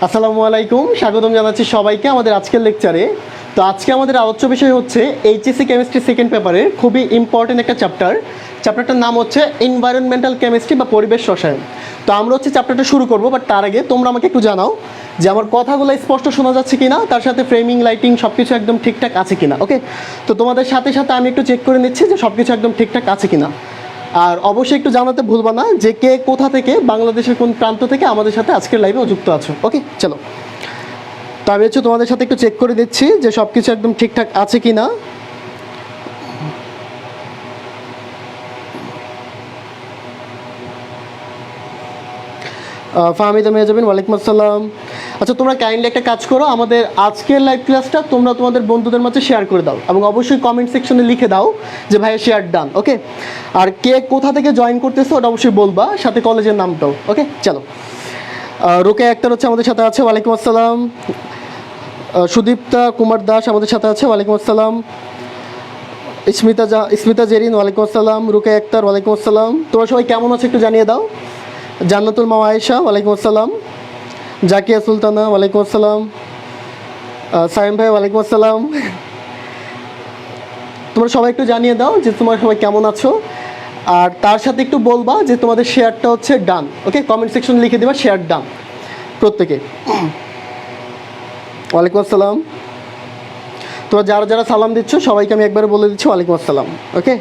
আসসালামু আলাইকুম, স্বাগতম জানাচ্ছি সবাইকে আমাদের আজকের লেকচারে। তো আজকে আমাদের আলোচ্য বিষয় হচ্ছে এইচএসসি কেমিস্ট্রি সেকেন্ড পেপারের খুবই ইম্পর্টেন্ট একটা চ্যাপ্টারটার নাম হচ্ছে এনভায়রনমেন্টাল কেমিস্ট্রি বা পরিবেশ রসায়ন। তো আমরা হচ্ছে চ্যাপ্টারটা শুরু করব, বাট তার আগে তোমরা আমাকে একটু জানাও যে আমার কথাগুলো স্পষ্ট শোনা যাচ্ছে কিনা, তার সাথে ফ্রেমিং লাইটিং সব কিছু একদম ঠিকঠাক আছে কিনা। ওকে, তো তোমাদের সাথে সাথে আমি একটু চেক করে নিচ্ছি যে সব কিছু একদম ঠিকঠাক আছে কিনা। আর অবশ্যই একটু জানাতে ভুলবা না যে কে কোথা থেকে, বাংলাদেশের কোন প্রান্ত থেকে আমাদের সাথে আজকের লাইভে যুক্ত আছো। ওকে, চলো। তো আমি হচ্ছে তোমাদের সাথে একটু চেক করে দিচ্ছি যে সব কিছু একদম ঠিকঠাক আছে কি না। ফাহমিদা মেহজাবিন, ওয়ালাইকুম আসসালাম। আচ্ছা, তোমরা কাইন্ডলি একটা কাজ করো, আমাদের আজকের লাইভ ক্লাসটা তোমরা তোমাদের বন্ধুদের মাঝে শেয়ার করে দাও এবং অবশ্যই কমেন্ট সেকশনে লিখে দাও যে ভাইয়া শেয়ার ডান। ওকে, আর কে কোথা থেকে জয়েন করতেছো ওটা অবশ্যই বলবা, সাথে কলেজের নামটাও। ওকে, চলো। রোকেয়া আক্তার হচ্ছে আমাদের সাথে আছে, ওয়ালাইকুম আসসালাম। সুদীপ্তা কুমার দাস আমাদের সাথে আছে, ওয়ালাইকুম আসসালাম। স্মিতা জেরিন, ওয়ালাইকুম আসসালাম। রোকেয়া আক্তার, ওয়ালাইকুম আসসালাম। তোমরা সবাই কেমন আছো একটু জানিয়ে দাও। জান্নাতুল মাওয়া আয়েশা, ওয়ালাইকুম আসসালাম। জাকিয়া সুলতানা, ওয়ালাইকুম আসসালাম। সাইম ভাই, ওয়ালাইকুম আসসালাম। তোমরা সবাই একটু জানিয়ে দাও যে তোমরা সবাই কেমন আছো, আর তার সাথে একটু বলবা যে তোমাদের শেয়ারটা হচ্ছে ডান। ওকে, কমেন্ট সেকশনে লিখে দেবা শেয়ার ডান প্রত্যেকে। ওয়ালাইকুম আসসালাম। তোমরা যারা যারা সালাম দিচ্ছ সবাইকে আমি একবারে বলে দিচ্ছি ওয়ালাইকুম আসসালাম। ওকে,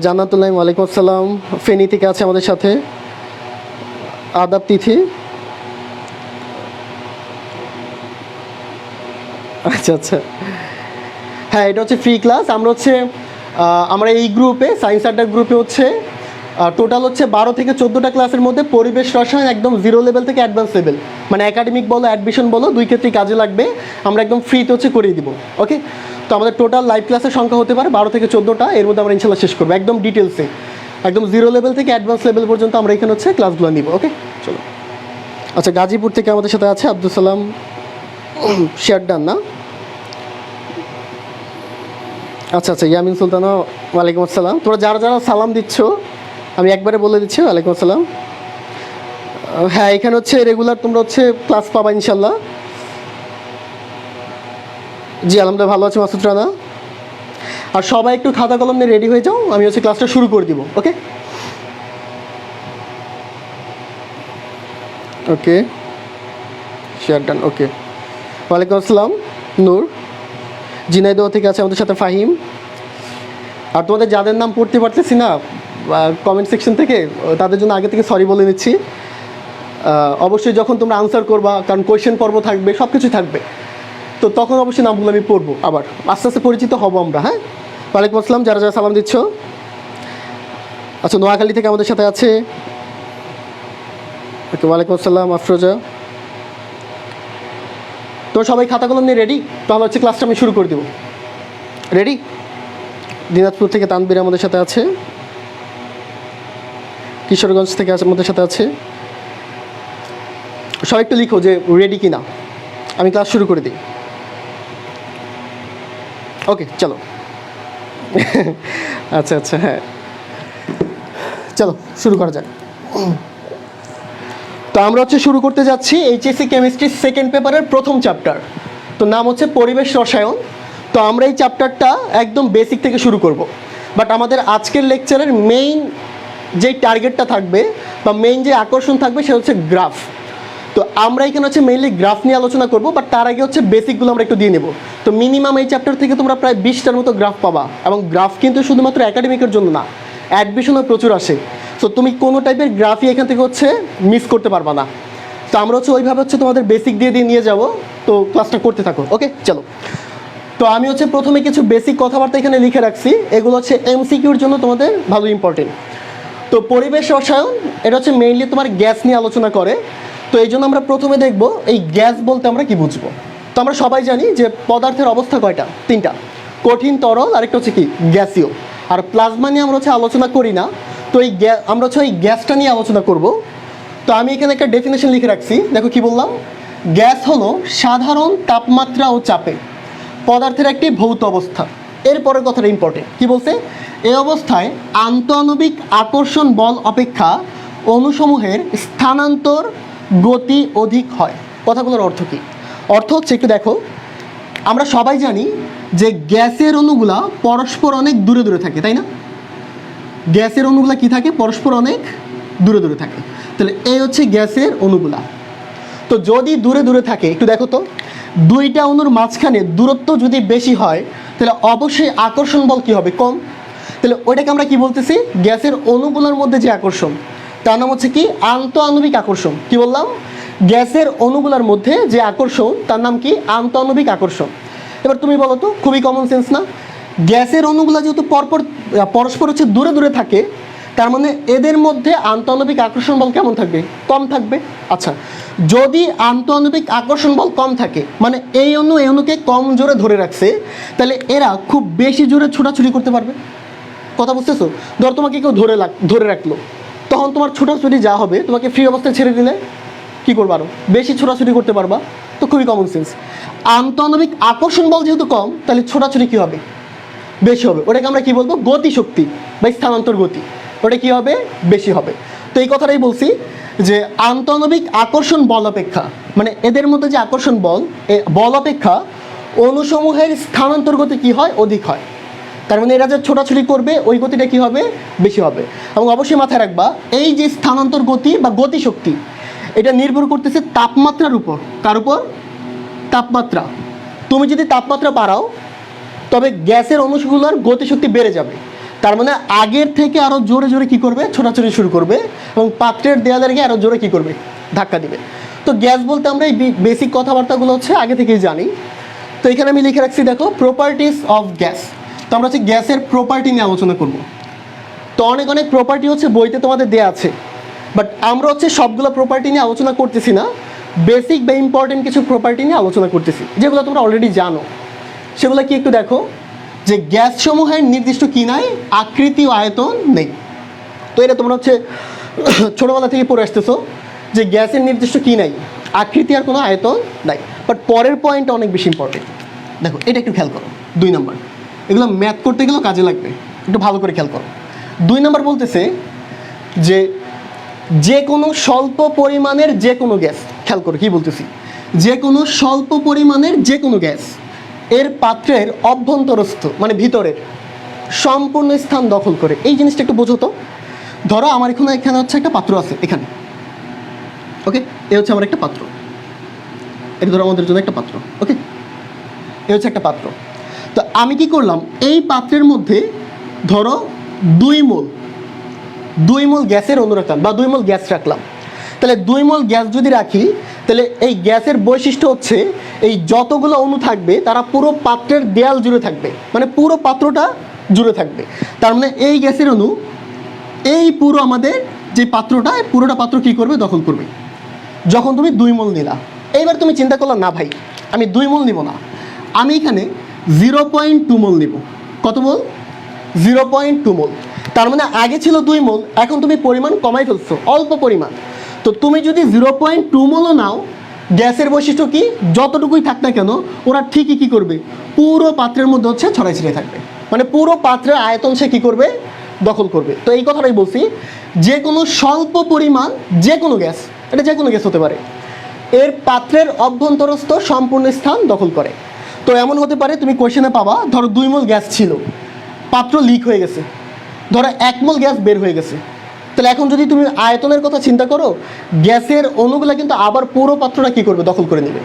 জান্নাতুল্লাহ, ওয়ালাইকুম আসসালাম। ফেনী থেকে আছে আমাদের সাথে। আদাব তিথি, আচ্ছা আচ্ছা, হ্যাঁ এটা হচ্ছে ফ্রি ক্লাস। আমরা এই গ্রুপে, সায়েন্স আড্ডা গ্রুপে হচ্ছে টোটাল হচ্ছে 12 থেকে 14টা ক্লাসের মধ্যে পরিবেশ রসায়ন একদম জিরো লেভেল থেকে অ্যাডভান্স লেভেল, মানে একাডেমিক বলো অ্যাডমিশন বলো দুই ক্ষেত্রেই কাজে লাগবে, আমরা একদম ফ্রিতে হচ্ছে করিয়ে দিব। ওকে, তো আমাদের টোটাল লাইভ ক্লাসের সংখ্যা হতে পারে 12 থেকে 14টা, এর মধ্যে আমরা ইনশাল্লাহ শেষ করবো একদম ডিটেলসে, একদম জিরো লেভেল থেকে অ্যাডভান্স লেভেল পর্যন্ত আমরা এখানে হচ্ছে ক্লাসগুলো নিব। ওকে, চলো। আচ্ছা, গাজীপুর থেকে আমাদের সাথে আছে আব্দুল সালাম। শেয়ার ডান না? আচ্ছা আচ্ছা, ইয়ামিন সুলতানা, ওয়ালাইকুম আসসালাম। তোমরা যারা যারা সালাম দিচ্ছ আমি একবারে বলে দিচ্ছি ওয়ালাইকুম আসসালাম। হ্যাঁ, এখানে হচ্ছে রেগুলার তোমরা হচ্ছে ক্লাস পাবা ইনশাল্লাহ। জি আলহামদুলিল্লাহ, ভালো আছি মাসুদ রানা। আর সবাই একটু খাতা কলম নিয়ে রেডি হয়ে যাও, আমি হচ্ছে ক্লাসটা শুরু করে দিব। ওকে ওকে, শেয়ার ডান। ওকে, ওয়ালাইকুম আসসালাম নূর। ঝিনাইদহ থেকে আছে আমাদের সাথে ফাহিম। আর তোমাদের যাদের নাম পড়তে পারতেছি না কমেন্ট সেকশন থেকে, তাদের জন্য আগে থেকে সরি বলে নিচ্ছি। অবশ্যই যখন তোমরা আনসার করবা, কারণ কোয়েশ্চেন পর্ব থাকবে, সব কিছুই থাকবে, তো তখন অবশ্যই নামগুলো আমি পড়বো, আবার আস্তে আস্তে পরিচিত হব আমরা। হ্যাঁ, ওয়ালাইকুম আসসালাম যারা যারা সালাম দিচ্ছ। আচ্ছা, নোয়াখালী থেকে আমাদের সাথে আছে। ওকে, ওয়ালাইকুম আসসালাম আফরোজা। তো সবাই খাতা কলম নিয়ে রেডি? তাহলে হচ্ছে ক্লাসটা আমি শুরু করে দেবো। রেডি? দিনাজপুর থেকে তানবীর আমাদের সাথে আছে। কিশোরগঞ্জ থেকে আমাদের সাথে আছে। সবাই একটু লিখো যে রেডি কিনা, আমি ক্লাস শুরু করে দিই। ওকে, চলো। আচ্ছা আচ্ছা, হ্যাঁ চলো শুরু করা যাক। তো আমরা হচ্ছে শুরু করতে যাচ্ছি এইচএসসি কেমিস্ট্রি সেকেন্ড পেপারের প্রথম চ্যাপ্টার, তো নাম হচ্ছে পরিবেশ রসায়ন। তো আমরা এই চ্যাপ্টারটা একদম বেসিক থেকে শুরু করব, বাট আমাদের আজকের লেকচারের মেইন যেই টার্গেটটা থাকবে বা মেইন যে আকর্ষণ থাকবে সেটা হচ্ছে গ্রাফ। তো আমরা এখানে হচ্ছে মেইনলি গ্রাফ নিয়ে আলোচনা করব, বাট তার আগে হচ্ছে বেসিকগুলো আমরা একটু দিয়ে নেব। তো মিনিমাম এই চ্যাপ্টার থেকে তোমরা প্রায় 20টার মতো গ্রাফ পাবা, এবং গ্রাফ কিন্তু শুধুমাত্র একাডেমিকের জন্য না, অ্যাডমিশনও প্রচুর আসে। সো তুমি কোনো টাইপের গ্রাফই এখান থেকে হচ্ছে মিস করতে পারবা না। তো আমরা হচ্ছে ওইভাবে হচ্ছে তোমাদের বেসিক দিয়ে নিয়ে যাব, তো ক্লাসটা করতে থাকো। ওকে, চলো। তো আমি হচ্ছে প্রথমে কিছু বেসিক কথাবার্তা এখানে লিখে রাখছি, এগুলো হচ্ছে এমসিকিউর জন্য তোমাদের ভালো ইম্পর্টেন্ট। তো পরিবেশ রসায়ন এটা হচ্ছে মেইনলি তোমার গ্যাস নিয়ে আলোচনা করে। তো এই জন্য আমরা প্রথমে দেখব এই গ্যাস বলতে আমরা কি বুঝবো। তো আমরা সবাই জানি যে পদার্থের অবস্থা কয়টা? 3টা, কঠিন, তরল, আরেকটা হচ্ছে কি গ্যাসীয়। আর প্লাজমা নিয়ে আমরা হচ্ছে আলোচনা করি না, তো এই আমরা হচ্ছে এই গ্যাসটা নিয়ে আলোচনা করব। তো আমি এখানে একটা ডেফিনেশন লিখে রাখছি, দেখো কি বললাম। গ্যাস হলো সাধারণ তাপমাত্রা ও চাপে পদার্থের একটি ভৌত অবস্থা। এরপরের কথাটা ইম্পর্টেন্ট, কি বলছে? এই অবস্থায় আন্তঃআণবিক আকর্ষণ বল অপেক্ষা অণুসমূহের স্থানান্তর গতি অধিক হয়। কথাগুলোর অর্থ কী? অর্থ হচ্ছে একটু দেখো, আমরা সবাই জানি যে গ্যাসের অণুগুলা পরস্পর অনেক দূরে দূরে থাকে, তাই না? গ্যাসের অণুগুলা কি থাকে? পরস্পর অনেক দূরে দূরে থাকে। তাহলে এই হচ্ছে গ্যাসের অণুগুলা। তো যদি দূরে দূরে থাকে, একটু দেখো তো, দুইটা অণুর মাঝখানে দূরত্ব যদি বেশি হয় তাহলে অবশ্যই আকর্ষণ বল কী হবে? কম। তাহলে ওইটাকে আমরা কি বলতেছি? গ্যাসের অণুগুলোর মধ্যে যে আকর্ষণ, তার নাম হচ্ছে কি? আন্তঃআণবিক আকর্ষণ। কি বললাম? গ্যাসের অণুগুলোর মধ্যে যে আকর্ষণ তার নাম কি? আন্তঃআণবিক আকর্ষণ। এবার তুমি বলো তো, খুবই কমন সেন্স না? গ্যাসের অণুগুলো যেহেতু পরস্পর হচ্ছে দূরে দূরে থাকে, তার মানে এদের মধ্যে আন্তঃআণবিক আকর্ষণ বল কেমন থাকবে? কম থাকবে। আচ্ছা, যদি আন্তঃআণবিক আকর্ষণ বল কম থাকে, মানে এই অণুকে কম জোরে ধরে রাখছে, তাহলে এরা খুব বেশি জোরে ছোটাছুটি করতে পারবে। কথা বুঝতেছো? ধর তোমাকে কেউ ধরে রাখলো, তখন তোমার ছোটাছুটি যা হবে, তোমাকে ফ্রি অবস্থায় ছেড়ে দিলে কী করবো? আরও বেশি ছোটাছুটি করতে পারবা। তো খুবই কমন সেন্স। আন্তঃআণবিক আকর্ষণ বল যেহেতু কম, তাহলে ছোটাছুটি কী হবে? বেশি হবে। ওটাকে আমরা কি বলবো? গতিশক্তি বা স্থানান্তর গতি। ওটা কি হবে? বেশি হবে। তো এই কথাটাই বলছি যে আন্তঃআণবিক আকর্ষণ বল অপেক্ষা, মানে এদের মধ্যে যে আকর্ষণ বল অপেক্ষা অণুসমূহের স্থানান্তর গতি কি হয়? অধিক হয়। তার মানে এরা যে ছোটাছুটি করবে ওই গতিটা কি হবে? বেশি হবে। এবং অবশ্যই মাথায় রাখবা, এই যে স্থানান্তর গতি বা গতিশক্তি, এটা নির্ভর করতেছে তাপমাত্রার উপর। কার উপর? তাপমাত্রা। তুমি যদি তাপমাত্রা বাড়াও, তবে গ্যাসের অণুগুলোর গতিশক্তি বেড়ে যাবে। তার মানে আগের থেকে আরও জোরে জোরে কী করবে? ছোটাছুটি শুরু করবে এবং পাত্রের দেয়ালের গিয়ে আরও জোরে কী করবে? ধাক্কা দিবে। তো গ্যাস বলতে আমরা এই বেসিক কথাবার্তাগুলো হচ্ছে আগে থেকেই জানি। তো এখানে আমি লিখে রাখছি, দেখো, প্রপার্টিস অফ গ্যাস। তো আমরা হচ্ছে গ্যাসের প্রপার্টি নিয়ে আলোচনা করব। তো অনেক প্রপার্টি হচ্ছে বইতে তোমাদের দেয়া আছে, বাট আমরা হচ্ছে সবগুলো প্রপার্টি নিয়ে আলোচনা করতেছি না, বেসিক বা ইম্পর্টেন্ট কিছু প্রপার্টি নিয়ে আলোচনা করতেছি, যেগুলো তোমরা অলরেডি জানো। সেগুলো কি একটু দেখো, যে গ্যাস সমূহের নির্দিষ্ট কি নাই? আকৃতি ও আয়তন নেই। তো এটা তোমরা হচ্ছে ছোটোবেলা থেকে পড়ে আসতেছো যে গ্যাসের নির্দিষ্ট কি নাই? আকৃতি আর কোনো আয়তন নাই। বাট পরের পয়েন্টটা অনেক বেশি ইম্পর্টেন্ট। দেখো, এটা একটু খেয়াল করো। 2 নম্বর, এগুলো ম্যাথ করতে গেলেও কাজে লাগবে, একটু ভালো করে খেয়াল করো। 2 নম্বর বলতেছে যে কোনো স্বল্প পরিমাণের যে কোনো গ্যাস, খেয়াল করো কি বলতেছি, যে কোনো স্বল্প পরিমাণের যে কোনো গ্যাস এর পাত্রের অভ্যন্তরস্থ, মানে ভিতরের সম্পূর্ণ স্থান দখল করে। এই জিনিসটা একটু বোঝো তো। ধরো আমার এখানে হচ্ছে একটা পাত্র আছে, এখানে, ওকে, এ হচ্ছে আমার একটা পাত্র, এটা ধরো আমাদের জন্য একটা পাত্র, ওকে, এ হচ্ছে একটা পাত্র। তো আমি কি করলাম? এই পাত্রের মধ্যে ধরো 2 মোল গ্যাসের অণু রাখলাম বা 2 মোল গ্যাস রাখলাম। তাহলে 2 মোল গ্যাস যদি রাখি, তাহলে এই গ্যাসের বৈশিষ্ট্য হচ্ছে এই যতগুলো অণু থাকবে তারা পুরো পাত্রের দেয়াল জুড়ে থাকবে, মানে পুরো পাত্রটা জুড়ে থাকবে। তার মানে এই গ্যাসের অণু এই পুরো আমাদের যে পাত্রটা, পুরোটা পাত্র কী করবে? দখল করবে। যখন তুমি 2 মোল নিলা, এইবার তুমি চিন্তা করলাম, না ভাই, আমি 2 মোল নিব না, আমি এখানে 0.2 মোল নিব। কত মোল? 0.2 মোল। তার মানে আগে ছিল 2 মোল, এখন তুমি পরিমাণ কমাই ফেলছো, অল্প পরিমাণ। তো তুমি যদি 0.2 মোলও নাও, গ্যাসের বৈশিষ্ট্য কি? যতটুকুই থাক না কেন, ওরা ঠিকই কী করবে? পুরো পাত্রের মধ্যে হচ্ছে ছড়াই ছিটিয়ে থাকবে, মানে পুরো পাত্রের আয়তন সে কী করবে? দখল করবে। তো এই কথাটাই বলছি, যে কোনো স্বল্প পরিমাণ যে কোনো গ্যাস, এটা যে কোনো গ্যাস হতে পারে, এর পাত্রের অভ্যন্তরস্থ সম্পূর্ণ স্থান দখল করে। তো এমন হতে পারে তুমি কোয়েশ্চেনে পাবা, ধরো 2 মোল গ্যাস ছিল, পাত্র লিক হয়ে গেছে, ধরো 1 মোল গ্যাস বের হয়ে গেছে। তাহলে এখন যদি তুমি আয়তনের কথা চিন্তা করো, গ্যাসের অণুগুলো কিন্তু আবার পুরো পাত্রটা কী করবে? দখল করে নেবে।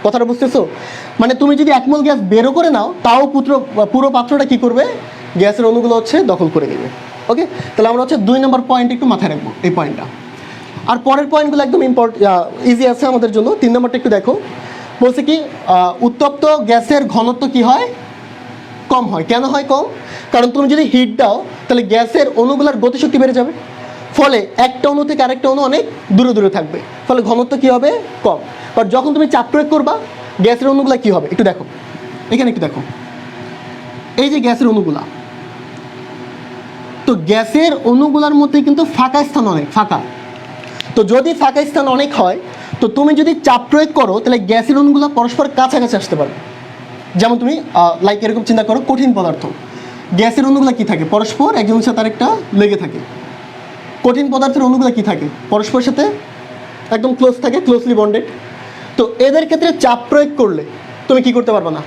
কথাটা বুঝতেছো? মানে তুমি যদি 1 মোল গ্যাস বেরও করে নাও, তাও পুরো পাত্রটা কী করবে? গ্যাসের অণুগুলো হচ্ছে দখল করে নেবে। ওকে, তাহলে আমরা হচ্ছে 2 নম্বর পয়েন্ট একটু মাথায় রাখবো, এই পয়েন্টটা। আর পরের পয়েন্টগুলো একদম ইজি আছে আমাদের জন্য। 3 নম্বরটা একটু দেখো, বলছে কি উত্তপ্ত গ্যাসের ঘনত্ব কি হয়? কম হয়। কেন হয় কম? কারণ তুমি যদি হিট দাও, তাহলে গ্যাসের অণুগুলোর গতিশক্তি বেড়ে যাবে, ফলে একটা অণু থেকে আরেকটা অণু অনেক দূরে দূরে থাকবে, ফলে ঘনত্ব কি হবে? কম। বাট যখন তুমি চাপ প্রয়োগ করবা, গ্যাসের অণুগুলো কি হবে? একটু দেখো, এখানে একটু দেখো, এই যে গ্যাসের অণুগুলা, তো গ্যাসের অণুগুলার মধ্যে কিন্তু ফাঁকা স্থান অনেক, ফাঁকা। তো যদি ফাঁকা স্থান অনেক হয়, তো তুমি যদি চাপ প্রয়োগ করো, তাহলে গ্যাসের অণুগুলো পরস্পর কাছাকাছি আসতে পারবে। যেমন তুমি লাইক এরকম চিন্তা করো, কঠিন পদার্থ, গ্যাসের অণুগুলো কি থাকে? পরস্পর একজনের সাথে আরেকটা লেগে থাকে। কঠিন পদার্থের অণুগুলো কি থাকে? পরস্পরের সাথে একদম ক্লোজ থাকে, ক্লোজলি বন্ডেড। তো এদের ক্ষেত্রে চাপ প্রয়োগ করলে তুমি কি করতে পারবে না,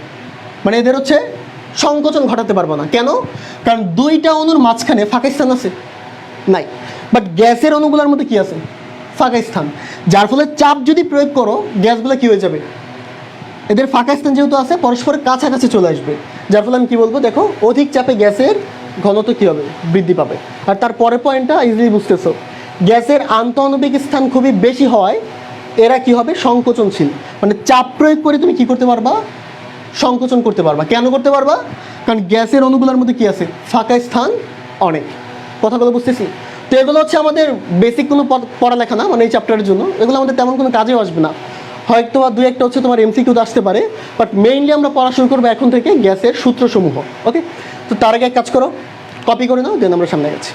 মানে এদের হচ্ছে সংকোচন ঘটাতে পারবো না। কেন? কারণ দুইটা অণুর মাঝখানে ফাঁকা স্থান আছে নাই, বাট গ্যাসের অণুগুলোর মধ্যে কি আছে, ফাঁকা স্থান। যার ফলে চাপ যদি প্রয়োগ করো গ্যাসগুলো কি হয়ে যাবে, এদের ফাঁকা স্থান যেহেতু আছে পরস্পরের কাছাকাছি চলে আসবে। যার ফলে আমি কি বলবো, দেখো অধিক চাপে গ্যাসের ঘনত্ব কি হবে, বৃদ্ধি পাবে। আর তার পরের পয়েন্টটা ইজিলি বুঝতেছো, গ্যাসের আন্তঃআণবিক স্থান খুবই বেশি হয়, এরা কি হবে, সংকোচনশীল। মানে চাপ প্রয়োগ করে তুমি কি করতে পারবা, সংকোচন করতে পারবা। কেন করতে পারবা? কারণ গ্যাসের অণুগুলোর মধ্যে কি আছে, ফাঁকা স্থান অনেক। কথাগুলো বুঝতেছি? তো এগুলো হচ্ছে আমাদের বেসিক কোনো পড়ালেখা না, মানে এই চ্যাপ্টারের জন্য এগুলো আমাদের তেমন কোনো কাজেও আসবে না। হয়তো বা দুই একটা হচ্ছে তোমার এমসিকিউ আসতে পারে, বাট মেইনলি আমরা পড়া শুরু করবো এখন থেকে গ্যাসের সূত্রসমূহ। ওকে, তো তার আগে এক কাজ করো, কপি করে নাও, দেন আমরা সামনে গেছি।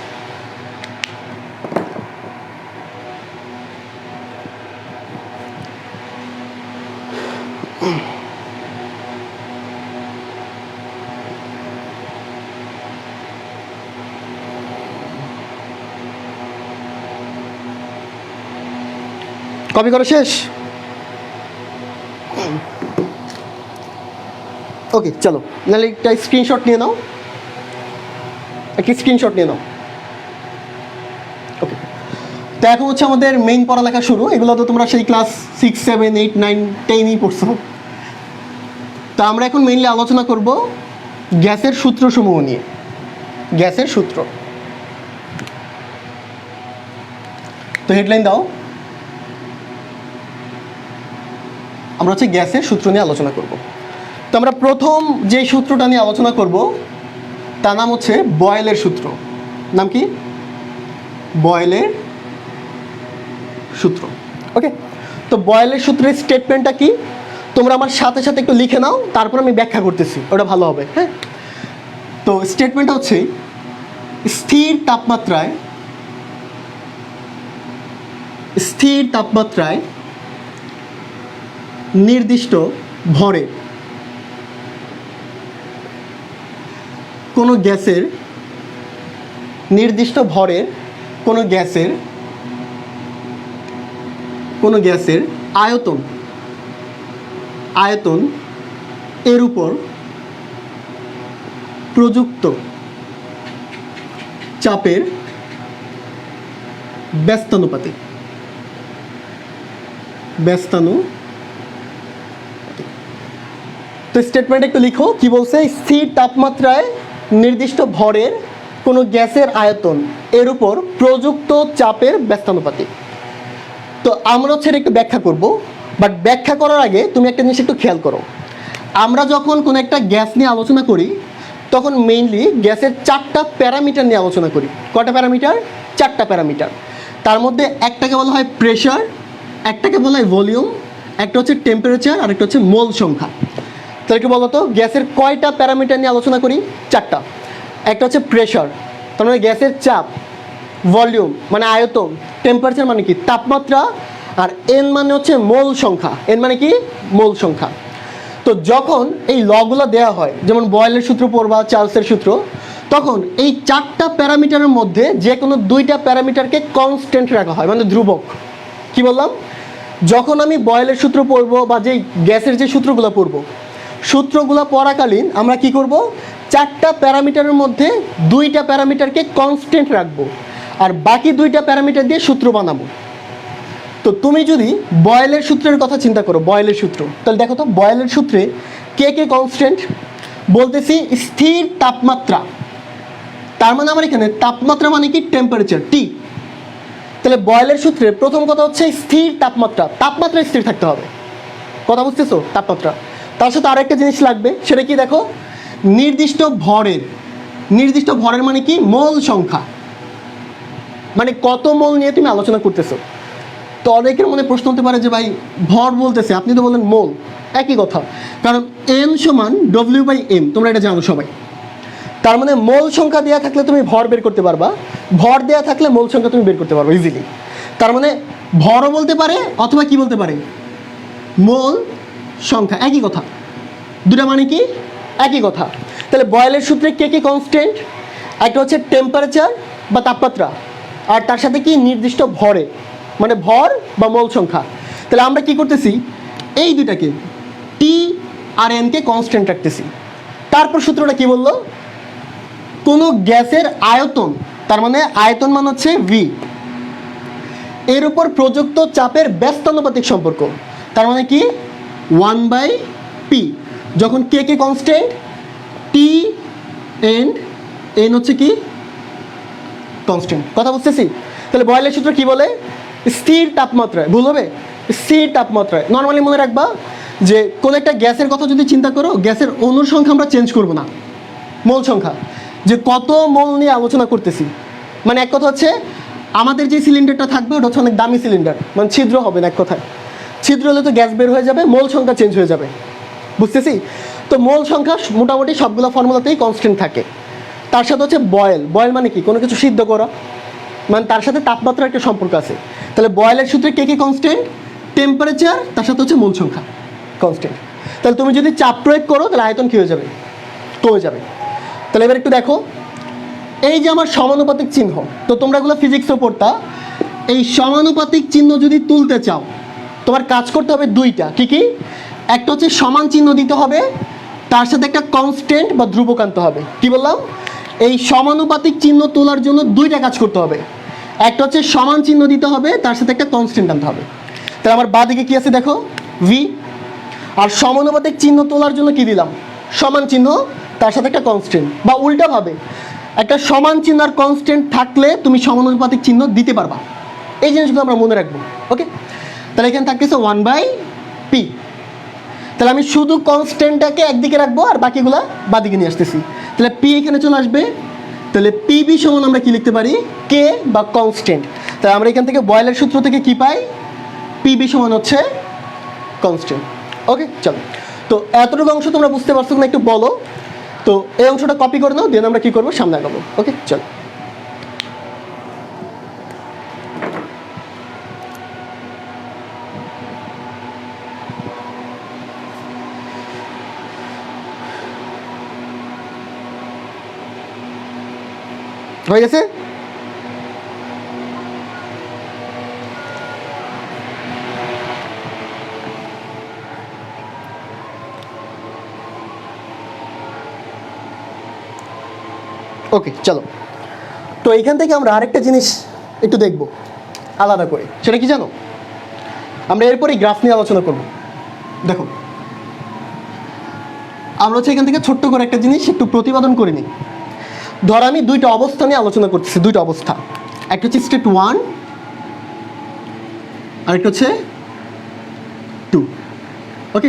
কপি করা শেষ? ওকে, চলো নাহলে একটা স্ক্রিনশট নিয়ে নাও, একটা স্ক্রিনশট নিয়ে নাও। ওকে, তো এখন হচ্ছে আমাদের মেইন পড়ালেখা শুরু। এগুলো তো তোমরা সেই ক্লাস 6, 7, 8, 9, 10ই পড়ছো। তো আমরা এখন মেইনলি আলোচনা করব গ্যাসের সূত্রসমূহ নিয়ে। গ্যাসের সূত্র, তো হেডলাইন দাও। আমরা হচ্ছে গ্যাসের সূত্র নিয়ে আলোচনা করব। তো আমরা প্রথম যে সূত্রটা নিয়ে আলোচনা করব তার নাম হচ্ছে বয়েলের সূত্র। নাম কি? বয়েলের সূত্র। ওকে, তো বয়েলের সূত্রের স্টেটমেন্টটা কি তোমরা আমার সাথে সাথে একটু লিখে নাও, তারপর আমি ব্যাখ্যা করতেছি, ওটা ভালো হবে। হ্যাঁ, তো স্টেটমেন্টটা হচ্ছে স্থির তাপমাত্রায় নির্দিষ্ট ভরে কোনো গ্যাসের আয়তন এর উপর প্রযুক্ত চাপের ব্যস্তানুপাতিক। তো স্টেটমেন্ট একটু লিখো, কি বলছে? স্থির তাপমাত্রায় নির্দিষ্ট ভরের কোনো গ্যাসের আয়তন এর উপর প্রযুক্ত চাপের ব্যস্তানুপাতিক। তো আমরা হচ্ছে একটু ব্যাখ্যা করব, বাট ব্যাখ্যা করার আগে তুমি একটা জিনিস একটু খেয়াল করো। আমরা যখন কোনো একটা গ্যাস নিয়ে আলোচনা করি তখন মেইনলি গ্যাসের 4টা প্যারামিটার নিয়ে আলোচনা করি। কটা প্যারামিটার? 4টা প্যারামিটার। তার মধ্যে একটাকে বলা হয় প্রেশার, একটাকে বলা হয় ভলিউম, একটা হচ্ছে টেম্পারেচার, আর একটা হচ্ছে মোল সংখ্যা। তাহলে কি বলতো, গ্যাসের কয়টা প্যারামিটার নিয়ে আলোচনা করি? 4টা। একটা হচ্ছে প্রেশার, তার মানে গ্যাসের চাপ, ভলিউম মানে আয়তন, টেম্পারেচার মানে কি তাপমাত্রা, আর এন মানে হচ্ছে মোল সংখ্যা। এন মানে কি? মোল সংখ্যা। তো যখন এই লগুলো দেওয়া হয়, যেমন বয়েলের সূত্র পড়বা, চার্লসের সূত্র, তখন এই 4টা প্যারামিটারের মধ্যে যে কোনো 2টা প্যারামিটারকে কনস্ট্যান্ট রাখা হয়, মানে ধ্রুবক। কি বললাম? যখন আমি বয়েলের সূত্র পড়বো বা যে গ্যাসের যে সূত্রগুলো পড়বো, সূত্রগুলো পড়াকালীন আমরা কি করব, 4টা প্যারামিটারের মধ্যে 2টা প্যারামিটারকে কনস্ট্যান্ট রাখবো, আর বাকি 2টা প্যারামিটার দিয়ে সূত্র বানাবো। তো তুমি যদি বয়েলের সূত্রের কথা চিন্তা করো, বয়েলের সূত্র, তাহলে দেখো তো বয়েলের সূত্রে কে কে কনস্ট্যান্ট? বলতেছি স্থির তাপমাত্রা, তার মানে আমার এখানে তাপমাত্রা মানে কি? টেম্পারেচার, টি। তাহলে বয়েলের সূত্রে প্রথম কথা হচ্ছে স্থির তাপমাত্রা, তাপমাত্রা স্থির থাকতে হবে। কথা বুঝতেছো? তাপমাত্রা। তার সাথে আরেকটা জিনিস লাগবে, সেটা কি? দেখো, নির্দিষ্ট ভরের মানে কি? মোল সংখ্যা, মানে কত মোল নিয়ে তুমি আলোচনা করতেছো। তো অনেকের মনে প্রশ্ন হতে পারে যে ভাই ভর বলতেছে, আপনি তো বললেন মোল, একই কথা। কারণ এম সমান W/m, তোমরা এটা জানো সবাই। তার মানে মোল সংখ্যা দেওয়া থাকলে তুমি ভর বের করতে পারবা, ভর দেওয়া থাকলে মোল সংখ্যা তুমি বের করতে পারবা ইজিলি। তার মানে ভরও বলতে পারে অথবা কি বলতে পারে? মোল সংখ্যা, একই কথা। দুটা মানে কি? একই কথা। তাহলে বয়েলের সূত্রে কে কে কনস্ট্যান্ট? একটা হচ্ছে টেম্পারেচার বা তাপমাত্রা, আর তার সাথে কি? নির্দিষ্ট ভরে। মানে ভর বা মোল সংখ্যা। তাহলে আমরা কি করতেছি, এই দুইটাকে টি আর এনকে কনস্ট্যান্ট রাখতেছি। তারপর সূত্রটা কি বললো, কোনো গ্যাসের আয়তন, তার মানে আয়তন মান হচ্ছে ভি, এর উপর প্রযুক্ত চাপের ব্যস্তানুপাতিক সম্পর্ক, তার মানে কি 1/p, যখন কে কে কনস্ট্যান্ট, টি এন্ড এন হচ্ছে কি কনস্ট্যান্ট। কথা বুঝতেছি? তাহলে বয়লের সূত্র কি বলে, স্থির তাপমাত্রায়, ভুল হবে, স্থির তাপমাত্রায়। নর্মালি মনে রাখবা যে কোন একটা গ্যাসের কথা যদি চিন্তা করো, গ্যাসের অণুর সংখ্যা আমরা চেঞ্জ করব না, মোল সংখ্যা, যে কত মোল নিয়ে আলোচনা করতেছি। মানে এক কথা হচ্ছে আমাদের যে সিলিন্ডারটা থাকবে ওটা হচ্ছে অনেক দামি সিলিন্ডার, মানে ছিদ্র হবে না, এক কথায় ছিদ্র হলে তো গ্যাস বের হয়ে যাবে, মোল সংখ্যা চেঞ্জ হয়ে যাবে, বুঝতেছি? তো মোল সংখ্যা মোটামুটি সবগুলো ফর্মুলাতেই কনস্ট্যান্ট থাকে। তার সাথে হচ্ছে বয়েল, বয়েল মানে কি, কোনো কিছু সিদ্ধ করা, মানে তার সাথে তাপমাত্রার একটা সম্পর্ক আছে। তাহলে বয়েলের সূত্রে কে কে কনস্ট্যান্ট, টেম্পারেচার, তার সাথে হচ্ছে মোল সংখ্যা কনস্ট্যান্ট। তাহলে তুমি যদি চাপ প্রয়োগ করো তাহলে আয়তন কী হয়ে যাবে, কমে যাবে। তাহলে এবার একটু দেখো, এই যে আমার সমানুপাতিক চিহ্ন, তো তোমরা এগুলো ফিজিক্সও পড়তা, এই সমানুপাতিক চিহ্ন যদি তুলতে চাও তোমার কাজ করতে হবে দুইটা, কি কি, একটা হচ্ছে সমান চিহ্ন দিতে হবে, তার সাথে একটা কনস্ট্যান্ট বা ধ্রুবক আনতে হবে। কি বললাম, এই সমানুপাতিক চিহ্ন তোলার জন্য দুইটা কাজ করতে হবে, একটা হচ্ছে সমান চিহ্ন দিতে হবে, তার সাথে একটা কনস্ট্যান্ট আনতে হবে। তাহলে আমার বাঁদিকে কি আছে দেখো, ভি, আর সমানুপাতিক চিহ্ন তোলার জন্য কি দিলাম, সমান চিহ্ন, তার সাথে একটা কনস্ট্যান্ট, বা উল্টাভাবে একটা সমান চিহ্ন আর কনস্ট্যান্ট থাকলে তুমি সমানুপাতিক চিহ্ন দিতে পারবা। এই জিনিসগুলো আমরা মনে রাখবো, ওকে? তাহলে এখানে থাকতেছে 1/p। তাহলে আমি শুধু কনস্ট্যান্টটাকে একদিকে রাখবো আর বাকিগুলা বাদিকে নিয়ে আসতেছি। তাহলে পি এখানে চলে আসবে, তাহলে পিবি সমান আমরা কি লিখতে পারি, কে বা কনস্ট্যান্ট। তাহলে আমরা এখান থেকে বয়েলের সূত্র থেকে কি পাই, পিবি সমান হচ্ছে কনস্ট্যান্ট। ওকে, চলো। তো এতটুকু অংশ তোমরা বুঝতে পারছো না, একটু বলো। তো এই অংশটা কপি করে নাও, দেন আমরা কি করবো, সামনে আগাবো। ওকে, চলো। হয়ে গেছে? ওকে, চলো। তো এইখান থেকে আমরা আরেকটা জিনিস একটু দেখব আলাদা করে, সেটা কি জানো, আমরা এরপরই গ্রাফ নিয়ে আলোচনা করব। দেখো, আমরা হচ্ছে এখান থেকে ছোট্ট করে একটা জিনিস একটু প্রতিপাদন করে নিই। ধর আমি দুইটা অবস্থা নিয়ে আলোচনা করতেছি, দুইটা অবস্থা, একটা হচ্ছে স্টেট 1 আর একটা হচ্ছে 2। ওকে,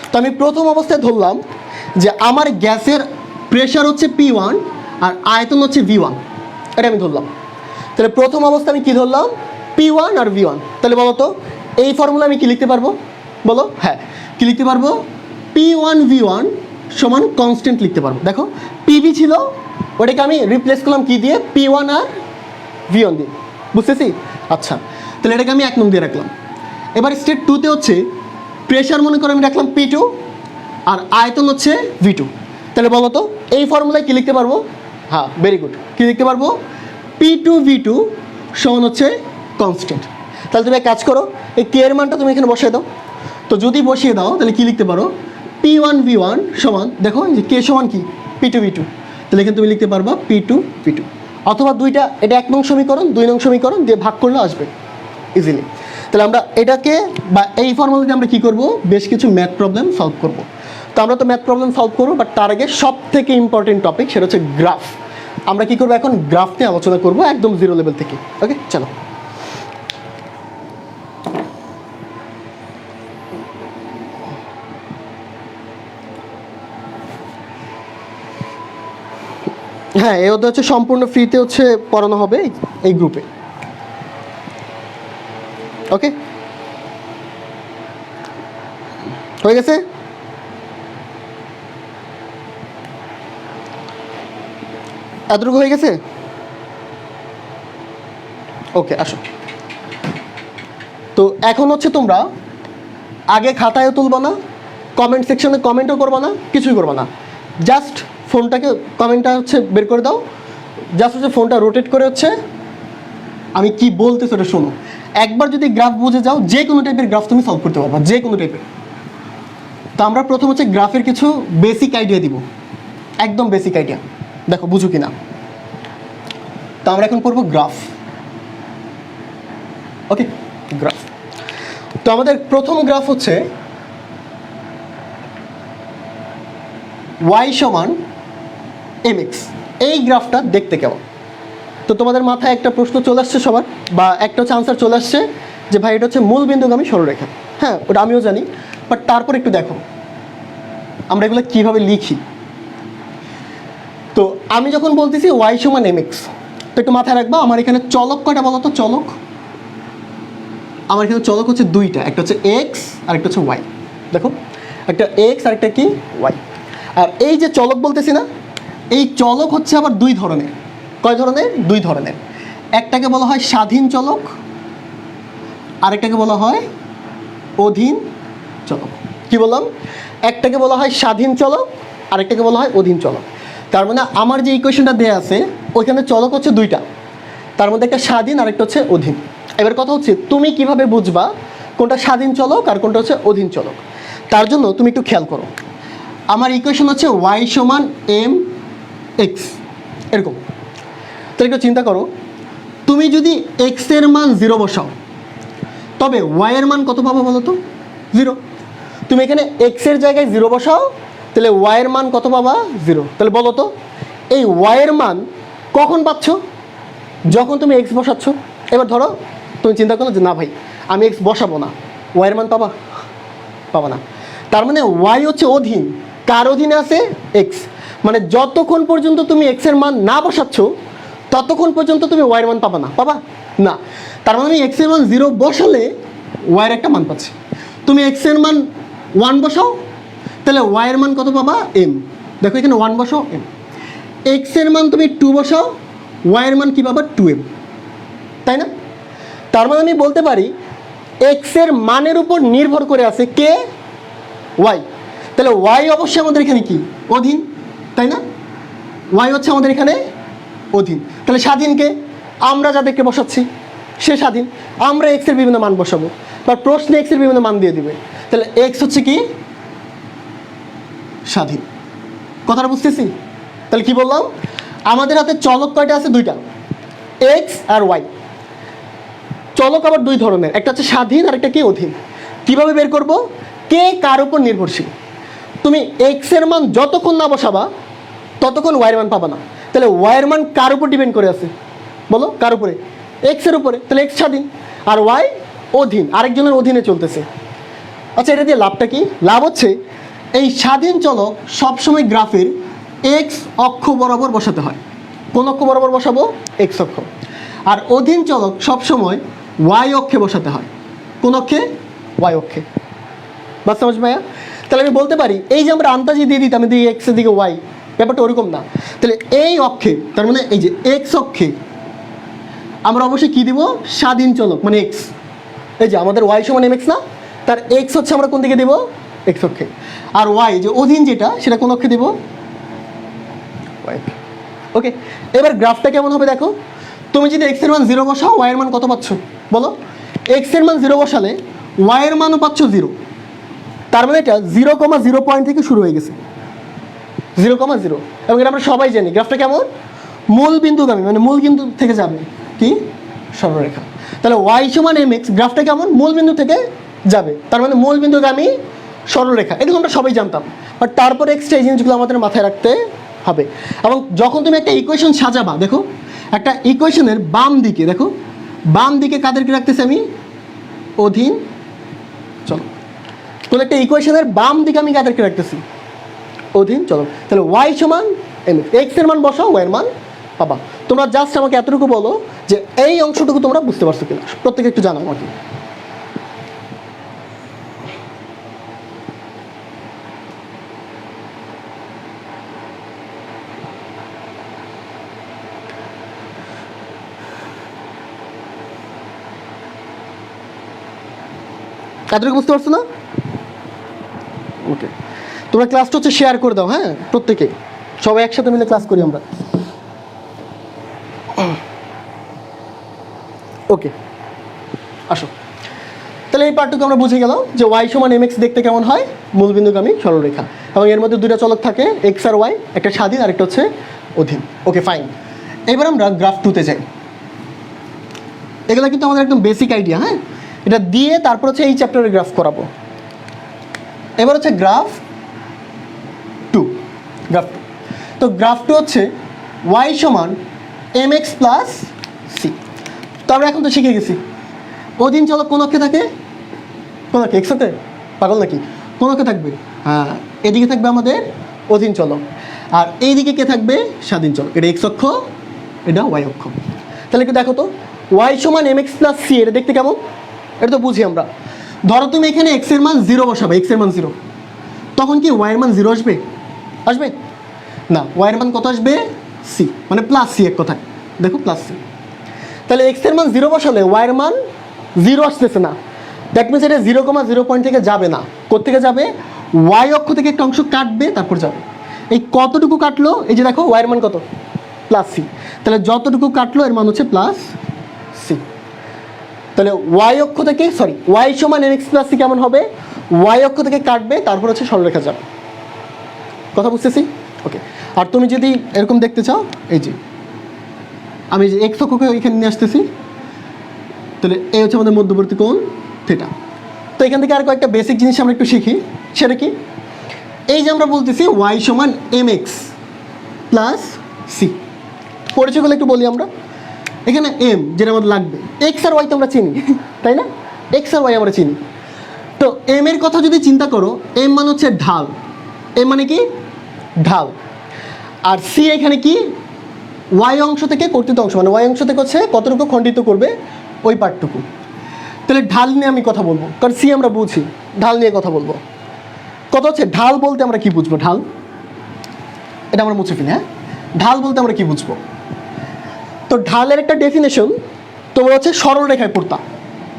তো আমি প্রথম অবস্থায় ধরলাম যে আমার গ্যাসের প্রেশার হচ্ছে P1 আর আয়তন হচ্ছে V1, এটা আমি ধরলাম। তাহলে প্রথম অবস্থা আমি কি ধরলাম, P1 আর V1। তাহলে বলো তো এই ফর্মুলা আমি কি লিখতে পারবো, বলো? হ্যাঁ, কি লিখতে পারবো, P1 V1 সমান কনস্ট্যান্ট লিখতে পারবো। দেখো PV ছিল, ওটাকে আমি রিপ্লেস করলাম কি দিয়ে, P1 আর V1 দিয়ে, বুঝতেছি? আচ্ছা, তাহলে এটাকে আমি 1 নং দিয়ে রাখলাম। এবার স্টেট 2তে হচ্ছে প্রেশার মনে করে আমি রাখলাম P2 আর আয়তন হচ্ছে V2। তাহলে বলো তো এই ফর্মুলায় কি লিখতে পারবো, হ্যাঁ ভেরি গুড, কি লিখতে পারবো, P2 V2 সমান হচ্ছে কনস্ট্যান্ট। তাহলে তুমি এক কাজ করো, এই কে এর মানটা তুমি এখানে বসিয়ে দাও। তো যদি বসিয়ে দাও তাহলে কি লিখতে পারো, P1 V1 সমান, দেখো যে কে সমান কি, P2 V2। তাহলে এখানে তুমি লিখতে পারবা P2 V2, অথবা দুইটা, এটা 1 নং সমীকরণ 2 নং সমীকরণ দিয়ে ভাগ করলে আসবে ইজিলি। তাহলে আমরা এটাকে বা এই ফর্মুলা দিয়ে আমরা কী করবো, বেশ কিছু ম্যাথ প্রবলেম সলভ করব। তো আমরা তো ম্যাথ প্রবলেম সলভ করবো, বাট তার আগে সব থেকে ইম্পর্টেন্ট টপিক সেটা হচ্ছে গ্রাফ। আমরা কি করবো এখন, গ্রাফ নিয়ে আলোচনা করবো একদম জিরো লেভেল থেকে। ওকে, চলো। হ্যাঁ, এই হচ্ছে সম্পূর্ণ ফ্রিতে হচ্ছে পড়ানো হবে এই গ্রুপে। ওকে, হয়ে গেছে? এতটুকু হয়ে গেছে? ওকে, আসো। তো এখন হচ্ছে তোমরা আগে খাতায়ও তুলবা না, কমেন্ট সেকশনে কমেন্টও করবা না, কিছুই করবা না, জাস্ট ফোনটাকে, কমেন্টটা হচ্ছে বের করে দাও, জাস্ট হচ্ছে ফোনটা রোটেট করে হচ্ছে আমি কি বলতেছি ওটা শোনো। একবার যদি গ্রাফ বুঝে যাও, যে কোনো টাইপের গ্রাফ তুমি সলভ করতে পারবা, যে কোনো টাইপের। তো আমরা প্রথম হচ্ছে গ্রাফের কিছু বেসিক আইডিয়া দিব, একদম বেসিক আইডিয়া, দেখো বুঝো কিনা। তো আমরা এখন পড়বো গ্রাফ। ওকে, গ্রাফ। তো আমাদের প্রথম গ্রাফ হচ্ছে y সমান mx। এই গ্রাফটা দেখতে কেমন? তো তোমাদের মাথায় একটা প্রশ্ন চলে আসছে সবার, বা একটা হচ্ছে আনসার চলে আসছে যে ভাই এটা হচ্ছে মূল বিন্দুগামী সরলরেখা। হ্যাঁ, ওটা আমিও জানি, বাট তারপর একটু দেখো আমরা এগুলো কীভাবে লিখি। তো আমি যখন বলতেছি y সমান mx, তো একটু মাথায় রাখবা আমার এখানে চলক কয়টা বলো তো? চলক আমার এখানে চলক হচ্ছে দুইটা, একটা হচ্ছে x আর একটা হচ্ছে y। দেখো একটা x আর একটা কি y। আর এই যে চলক বলতেছি না, এই চলক হচ্ছে আবার দুই ধরনের। কয় ধরনের? দুই ধরনের। একটাকে বলা হয় স্বাধীন চলক, আরেকটাকে বলা হয় অধীন চলক। কি বললাম? একটাকে বলা হয় স্বাধীন চলক, আরেকটাকে বলা হয় অধীন চলক। তার মানে আমার যে ইকুয়েশনটা দেওয়া আছে ওইখানে চলক হচ্ছে দুইটা, তার মধ্যে একটা স্বাধীন আর একটা হচ্ছে অধীন। এবার কথা হচ্ছে তুমি কিভাবে বুঝবা কোনটা স্বাধীন চলক আর কোনটা হচ্ছে অধীন চলক। তার জন্য তুমি একটু খেয়াল করো, আমার ইকুয়েশন হচ্ছে y সমান mx এরকম। তাহলে একটু চিন্তা করো, তুমি যদি x এর মান 0 বসাও তবে y এর মান কত পাবো বলো তো? 0। তুমি এখানে x এর জায়গায় 0 বসাও, তাহলে y এর মান কত পাবা? 0। তাহলে বলো তো এই y এর মান কখন পাচ্ছ? যখন তুমি x বসাচ্ছ। এবার ধরো তুমি চিন্তা করো যে না ভাই আমি x বসাবো না, y এর মান পাবা? পাবা না। তার মানে y হচ্ছে অধীন, কার অধীনে আছে? x। মানে যতক্ষণ পর্যন্ত তুমি x এর মান না বসাচ্ছ ততক্ষণ পর্যন্ত তুমি y এর মান পাবা না। পাবা না। তার মানে আমি x এর মান 0 বসালে y এর একটা মান পাচ্ছি। তুমি x এর মান 1 বসাও, তাহলে y এর মান কত পাবা? m। দেখো এখানে 1 বসাও m। x এর মান তুমি 2 বসাও, y এর মান কি পাবা? 2m। তাই না? তার মানে আমি বলতে পারি x এর মানের উপর নির্ভর করে আছে কে? y। তাহলে y অবশ্যই আমাদের এখানে কি? অধীন, তাই না? y হচ্ছে আমাদের এখানে অধীন। তাহলে স্বাধীনকে আমরা যাদেরকে বসাচ্ছি সে স্বাধীন। আমরা x এর বিভিন্ন মান বসাবো, বা প্রশ্নে x এর বিভিন্ন মান দিয়ে দিবে। তাহলে x হচ্ছে কি? স্বাধীন। কথাটা বুঝতেছি? তাহলে কি বললাম? আমাদের হাতে চলক কয়টা আছে? দুইটা, x আর y। চলক আবার দুই ধরনের, একটা হচ্ছে স্বাধীন আর একটা কি? অধীন। কিভাবে বের করব কে কার উপর নির্ভরশীল? তুমি x এর মান যতক্ষণ না বসাবা ততক্ষণ y এর মান পাবা না। তাহলে y এর মান কার উপর ডিপেন্ড করে আছে বলো? কার উপরে? x এর উপরে। তাহলে x স্বাধীন আর y অধীন, আরেকজনের অধীনে চলতেছে। আচ্ছা, এটা দিয়ে লাভটা কি? লাভ হচ্ছে এই স্বাধীন চলক সবসময় গ্রাফের x অক্ষ বরাবর বসাতে হয়। কোন অক্ষ বরাবর বসাবো? x অক্ষ। আর অধীন চলক সবসময় y অক্ষে বসাতে হয়। কোন অক্ষে? y অক্ষে। বাস সমঝ ভাইয়া? তাহলে আমি বলতে পারি এই যে আমরা আন্দাজি দিয়ে দিতাম এদিকে x এদিকে y, ব্যাপারটা ওরকম না। তাহলে এই অক্ষে, তার মানে এই যে x অক্ষে আমরা অবশ্যই কি দিব? স্বাধীন চলক মানে x। এই যে আমাদের y সমান mx না, তার x হচ্ছে আমরা কোন দিকে দিব? x অক্ষে। আর y যে অধীন যেটা সেটা কোন অক্ষে দিব? y। ওকে, এবার গ্রাফটা কেমন হবে দেখো। তুমি যদি x এর মান 0 বসাও y এর মান কত পাচ্ছ বলো? x এর মান 0 বসালে y এর মানও পাচ্ছ 0। তার মানে এটা 0,0 পয়েন্ট থেকে শুরু হয়ে গেছে, 0,0। এবং এটা আমরা সবাই জানি গ্রাফটা কেমন? মূল বিন্দুগামী, মানে মূল বিন্দু থেকে যাবে কি? সরলরেখা। তাহলে y সমান mx, গ্রাফটা কেমন? মূল বিন্দু থেকে যাবে, তার মানে মূল বিন্দুগামী সরলরেখা। এগুলো আমরা সবাই জানতাম, বাট তারপরে এক্সট্রা এই জিনিসগুলো আমাদের মাথায় রাখতে হবে। এবং যখন তুমি একটা ইকুয়েশন সাজাবা, দেখো একটা ইকুয়েশনের বাম দিকে, দেখো বাম দিকে কাদেরকে রাখতেছি আমি? অধীন চলো। তাহলে একটা ইকুয়েশনের বাম দিকে আমি কাদেরকে রাখতেছি? অধীন চলো। তাহলে y সমান mx, x এর মান বসাও, y এর মান পাবা। তোমরা জাস্ট আমাকে এতটুকু বলো যে এই অংশটুকু তোমরা বুঝতে পারছো কিনা, প্রত্যেকে একটু জানাও আমাকে। এতটুকু বুঝতে পারছো না? ওকে, তোমরা ক্লাসটা হচ্ছে শেয়ার করে দাও, হ্যাঁ প্রত্যেকে, সবাই একসাথে মিলে ক্লাস করি আমরা। ওকে, আসো। তাহলে এই পার্টটুকু আমরা বুঝে গেলাম যে ওয়াই সমান এম এক্স দেখতে কেমন হয়, মূলবিন্দুগামী সরলরেখা, এবং এর মধ্যে দুটো চলক থাকে এক্স আর ওয়াই, একটা স্বাধীন আর একটা হচ্ছে অধীন। Okay fine. এবার আমরা গ্রাফ 2-তে যাই। এগুলো কিন্তু আমাদের একদম বেসিক আইডিয়া, হ্যাঁ, এটা দিয়ে তারপর হচ্ছে এই চ্যাপ্টারের গ্রাফ করাবো। এবার হচ্ছে গ্রাফ 2। গ্রাফ 2, তো গ্রাফ 2 হচ্ছে ওয়াই সমান এম এক্স প্লাস সি। তো আমরা এখন তো শিখে গেছি অধীন চলক কোন অক্ষে থাকে, কোন অক্ষে, এক্স অক্ষে, পাগল নাকি, কোন অক্ষে থাকবে, হ্যাঁ এদিকে থাকবে আমাদের অধীন চলক, আর এইদিকে কে থাকবে, স্বাধীন চলক। এটা এক্স অক্ষ, এটা ওয়াই অক্ষ। তাহলে একটু দেখো তো, ওয়াই সমান এম এক্স প্লাস সি, এটা দেখতে কেমন, এটা তো বুঝি আমরা। ধরো তুমি এখানে এক্স এর মান 0 বসাবে, এক্স এর মান 0, তখন কি ওয়াই এর মান 0 আসবে, আসবে না, ওয়াই এর মান কত আসবে, সি, মানে প্লাস সি, এক কথায় দেখো প্লাস সি। তাহলে এক্স এর মান 0 বসালে ওয়াই এর মান 0 আসতেছে না, দ্যাট মিনস এটা 0,0 পয়েন্ট থেকে যাবে না, কোত্থেকে যাবে, ওয়াই অক্ষ থেকে একটা অংশ কাটবে তারপর যাবে। এই কতটুকু কাটলো, এই যে দেখো ওয়াই এর মান কত, প্লাস সি, তাহলে যতটুকু কাটলো এর মান হচ্ছে প্লাস সি। তাহলে ওয়াই অক্ষ থেকে, সরি, ওয়াই সমান এম এক্স প্লাস সি কেমন হবে, ওয়াই অক্ষ থেকে কাটবে তারপর হচ্ছে সরলরেখা যাবে। কথা বুঝতেছি? ওকে। আর তুমি যদি এরকম দেখতে চাও, এই যে আমি যে এক্স অক্ষকে এখানে নিয়ে আসতেছি, তাহলে এই হচ্ছে আমাদের মধ্যবর্তী কোণ থিটা। তো এখান থেকে আর কয়েকটা বেসিক জিনিস আমরা একটু শিখি, সেটা কি, এই যে আমরা বলতেছি ওয়াই সমান এম এক্স প্লাস সি, পরিচয়গুলো একটু বলি আমরা। এখানে এম যেটা আমাদের লাগবে, এক্স আর ওয়াই তো আমরা চিনি, তাই না, এক্স আর ওয়াই আমরা চিনি। তো এম এর কথা যদি চিন্তা করো, এম মানে হচ্ছে ঢাল, এম মানে কি, ঢাল, আর সি এখানে কি, ওয়াই অংশ থেকে কর্তৃত অংশ, মানে ওয়াই অংশ থেকে হচ্ছে কতটুকু খণ্ডিত করবে ওই পার্টটুকু। তাহলে ঢাল নিয়ে আমি কথা বলবো, কারণ সি আমরা বুঝি, ঢাল নিয়ে কথা বলবো। কত হচ্ছে ঢাল বলতে আমরা কি বুঝবো, ঢাল, এটা আমরা মুছে ফেলি, হ্যাঁ, ঢাল বলতে আমরা কি বুঝবো। তো ঢালের একটা ডেফিনেশন তোমরা হচ্ছে সরল রেখায় পড়তা,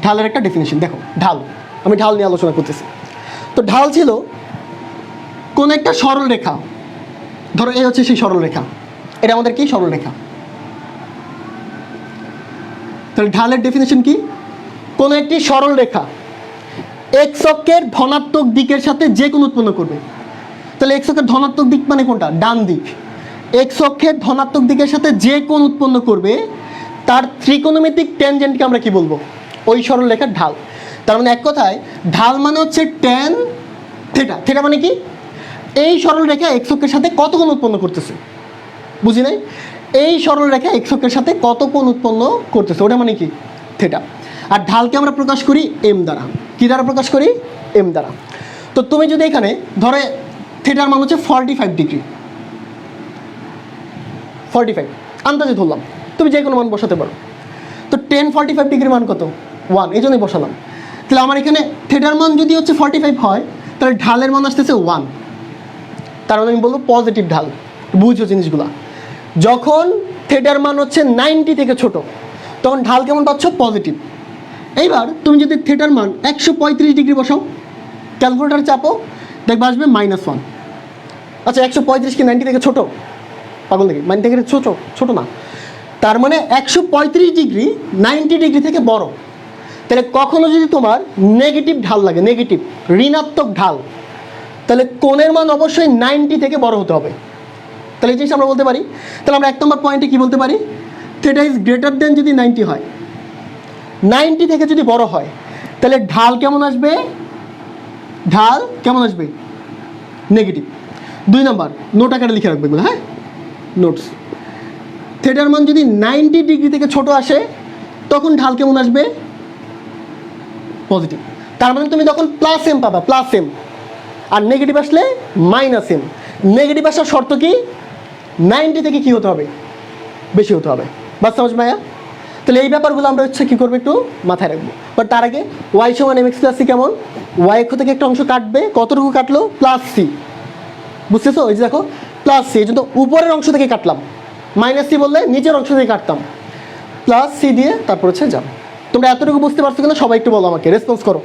ঢালের একটা ডেফিনেশন দেখো, ঢাল, আমি ঢাল নিয়ে আলোচনা করতেছি। তো ঢাল ছিল কোন একটা সরল রেখা, ধরো এই হচ্ছে সেই সরল রেখা, এটা আমাদের কি সরল রেখা। তাহলে ঢালের ডেফিনেশন কি, কোন একটি সরল রেখা এক্স অক্ষের ধনাত্মক দিকের সাথে যে কোন উৎপন্ন করবে। তাহলে এক্স অক্ষের ধনাত্মক দিক মানে কোনটা, ডান দিক, এক্স অক্ষের ধনাত্মক দিকের সাথে যে কোন উৎপন্ন করবে তার ত্রিকোণমিতিক ট্যানজেন্টকে আমরা কি বলবো, ওই সরল রেখার ঢাল। তার মানে এক কথায় ঢাল মানে হচ্ছে ট্যান থিটা। থিটা মানে কি, এই সরল রেখা এক্স অক্ষের সাথে কত কোণ উৎপন্ন করতেছে, বুঝি নাই, এই সরল রেখা এক্স অক্ষের সাথে কত কোণ উৎপন্ন করতেছে, ওটা মানে কি থিটা। আর ঢালকে আমরা প্রকাশ করি এম দ্বারা, কি দ্বারা প্রকাশ করি, এম দ্বারা। তো তুমি যদি এখানে ধরে থিটার মান হচ্ছে 45 ডিগ্রি, 45 আন্দাজে ধরলাম, তুমি যে কোনো মান বসাতে পারো। তো 1045 ডিগ্রির মান কত, 1, এই জন্যই বসালাম। তাহলে আমার এখানে থিটার মান যদি হচ্ছে 45 হয়, তাহলে ঢালের মান আসতেছে 1, তার মানে আমি বলবো পজিটিভ ঢাল। বুঝছো জিনিসগুলা, যখন থিটার মান হচ্ছে 90 থেকে ছোট, তখন ঢাল কেমন পাচ্ছ, পজিটিভ। এইবার তুমি যদি থিটার মান 135 ডিগ্রি বসাও, ক্যালকুলেটার চাপো, দেখবে আসবে -1। আচ্ছা 135 কি 90 থেকে ছোট, পাগল নাকি, 90 থেকে ছোট, ছোট না, তার মানে 135 ডিগ্রি 90 ডিগ্রি থেকে বড়। তাহলে কখনো যদি তোমার নেগেটিভ ঢাল লাগে, নেগেটিভ ঋণাত্মক ঢাল, তাহলে কোণের মান অবশ্যই 90 থেকে বড় হতে হবে। তাহলে এই জিনিস আমরা বলতে পারি। তাহলে আমরা 1 নম্বর পয়েন্টে কি বলতে পারি, থিটা ইজ গ্রেটার দেন যদি 90 হয়, 90 থেকে যদি বড় হয়, তাহলে ঢাল কেমন আসবে, ঢাল কেমন আসবে, নেগেটিভ। 2 নম্বর নোট আকারে লিখে রাখবে এগুলো, হ্যাঁ, নোটস। থিটার মান যদি 90 ডিগ্রি থেকে ছোট আসে, তখন ঢাল কেমন আসবে, পজিটিভ। তার মানে তুমি তখন প্লাস এম পাবা, প্লাস এম। আর নেগেটিভ আসলে মাইনাস এম। নেগেটিভ আসার শর্ত কি, 90 থেকে কি হতে হবে, বেশি হতে হবে। বাস সমাজ মায়া। তাহলে এই ব্যাপারগুলো আমরা হচ্ছে কী করবো, একটু মাথায় রাখবো। বাট তার আগে ওয়াই সমান এম এক্স প্লাস সি কেমন, ওয়াই অক্ষ থেকে একটা অংশ কাটবে, কতটুকু কাটলো, প্লাস সি, বুঝতেছো, এই যে দেখো প্লাস সি, এই জন্য উপরের অংশ থেকে কাটলাম, মাইনাস সি বললে নিচের অংশ থেকে কাটতাম, প্লাস সি দিয়ে তারপর হচ্ছে যাব। তোমরা এতটুকু বুঝতে পারছো কিনা সবাই একটু বলো, আমাকে রেসপন্স করো।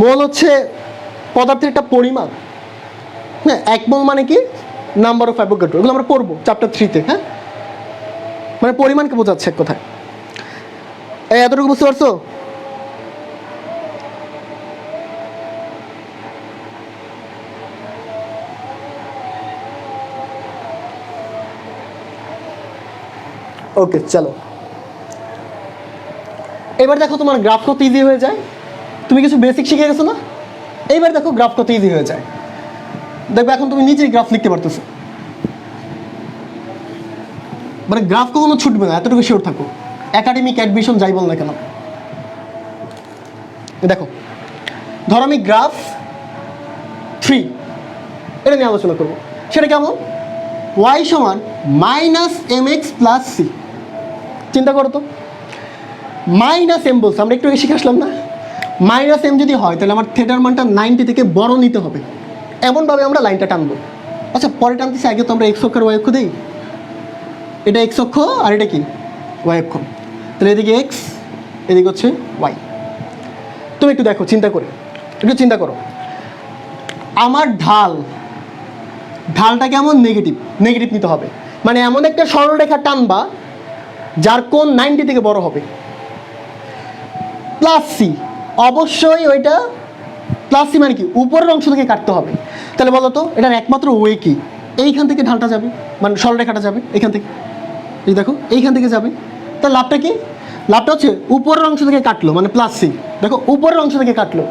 মোল হচ্ছে পদার্থের একটা পরিমাণ। হ্যাঁ, 1 মোল মানে কি, নাম্বার অফ অ্যাভোগাড্রো, এগুলো আমরা পড়বো চ্যাপ্টার 3-তে। হ্যাঁ, মানে পরিমাণকে বোঝাচ্ছে এক কথায়। এই এতটুকু বুঝতে পারছো? ওকে, চলো এবার দেখো তোমার গ্রাফ কত ইজি হয়ে যায়। তুমি কিছু বেসিক শিখে গেছো না, এইবার দেখো গ্রাফ কত ইজি হয়ে যায়। দেখবে এখন তুমি নিজেই গ্রাফ লিখতে পারতেছো, মানে গ্রাফ কখনো ছুটবে না, এতটুকু শিওর থাকো। একাডেমিক অ্যাডমিশন যাই বল না কেন। দেখো ধরো আমি গ্রাফ 3 এটা নিয়ে আলোচনা করবো। সেটা কেমন? y সমান -mx + c। চিন্তা করো তো, -m বলছে, আমরা একটু শিখে আসলাম না? -m যদি হয় তাহলে আমার থিটার মানটা 90 থেকে বড় নিতে হবে, এমনভাবে আমরা লাইনটা টানবো। আচ্ছা পরে টানতেছি, আগে তো আমরা x অক্ষ আর y অক্ষ দিই। এটা x অক্ষ আর এটা কি y অক্ষ, তাহলে এদিকে x, এদিকে হচ্ছে y। তুমি একটু দেখো, চিন্তা করে একটু চিন্তা করো, আমার ঢালটা কেমন? নেগেটিভ নিতে হবে, মানে এমন একটা সরলরেখা টানবা যার কোণ 90 থেকে বড় হবে। +c, অবশ্যই ওইটা +c মানে কি, উপরের অংশ থেকে কাটতে হবে। তাহলে বলো তো এটার একমাত্র ওয়ে কি? এইখান থেকে ঢালটা যাবে, মানে সরলরেখাটা যাবে এখান থেকে, এই দেখো এইখান থেকে যাবে। তার লাভটা কি? লাভটা হচ্ছে উপরের অংশ থেকে কাটলো, মানে +c। দেখো উপরের অংশ থেকে কাটলো,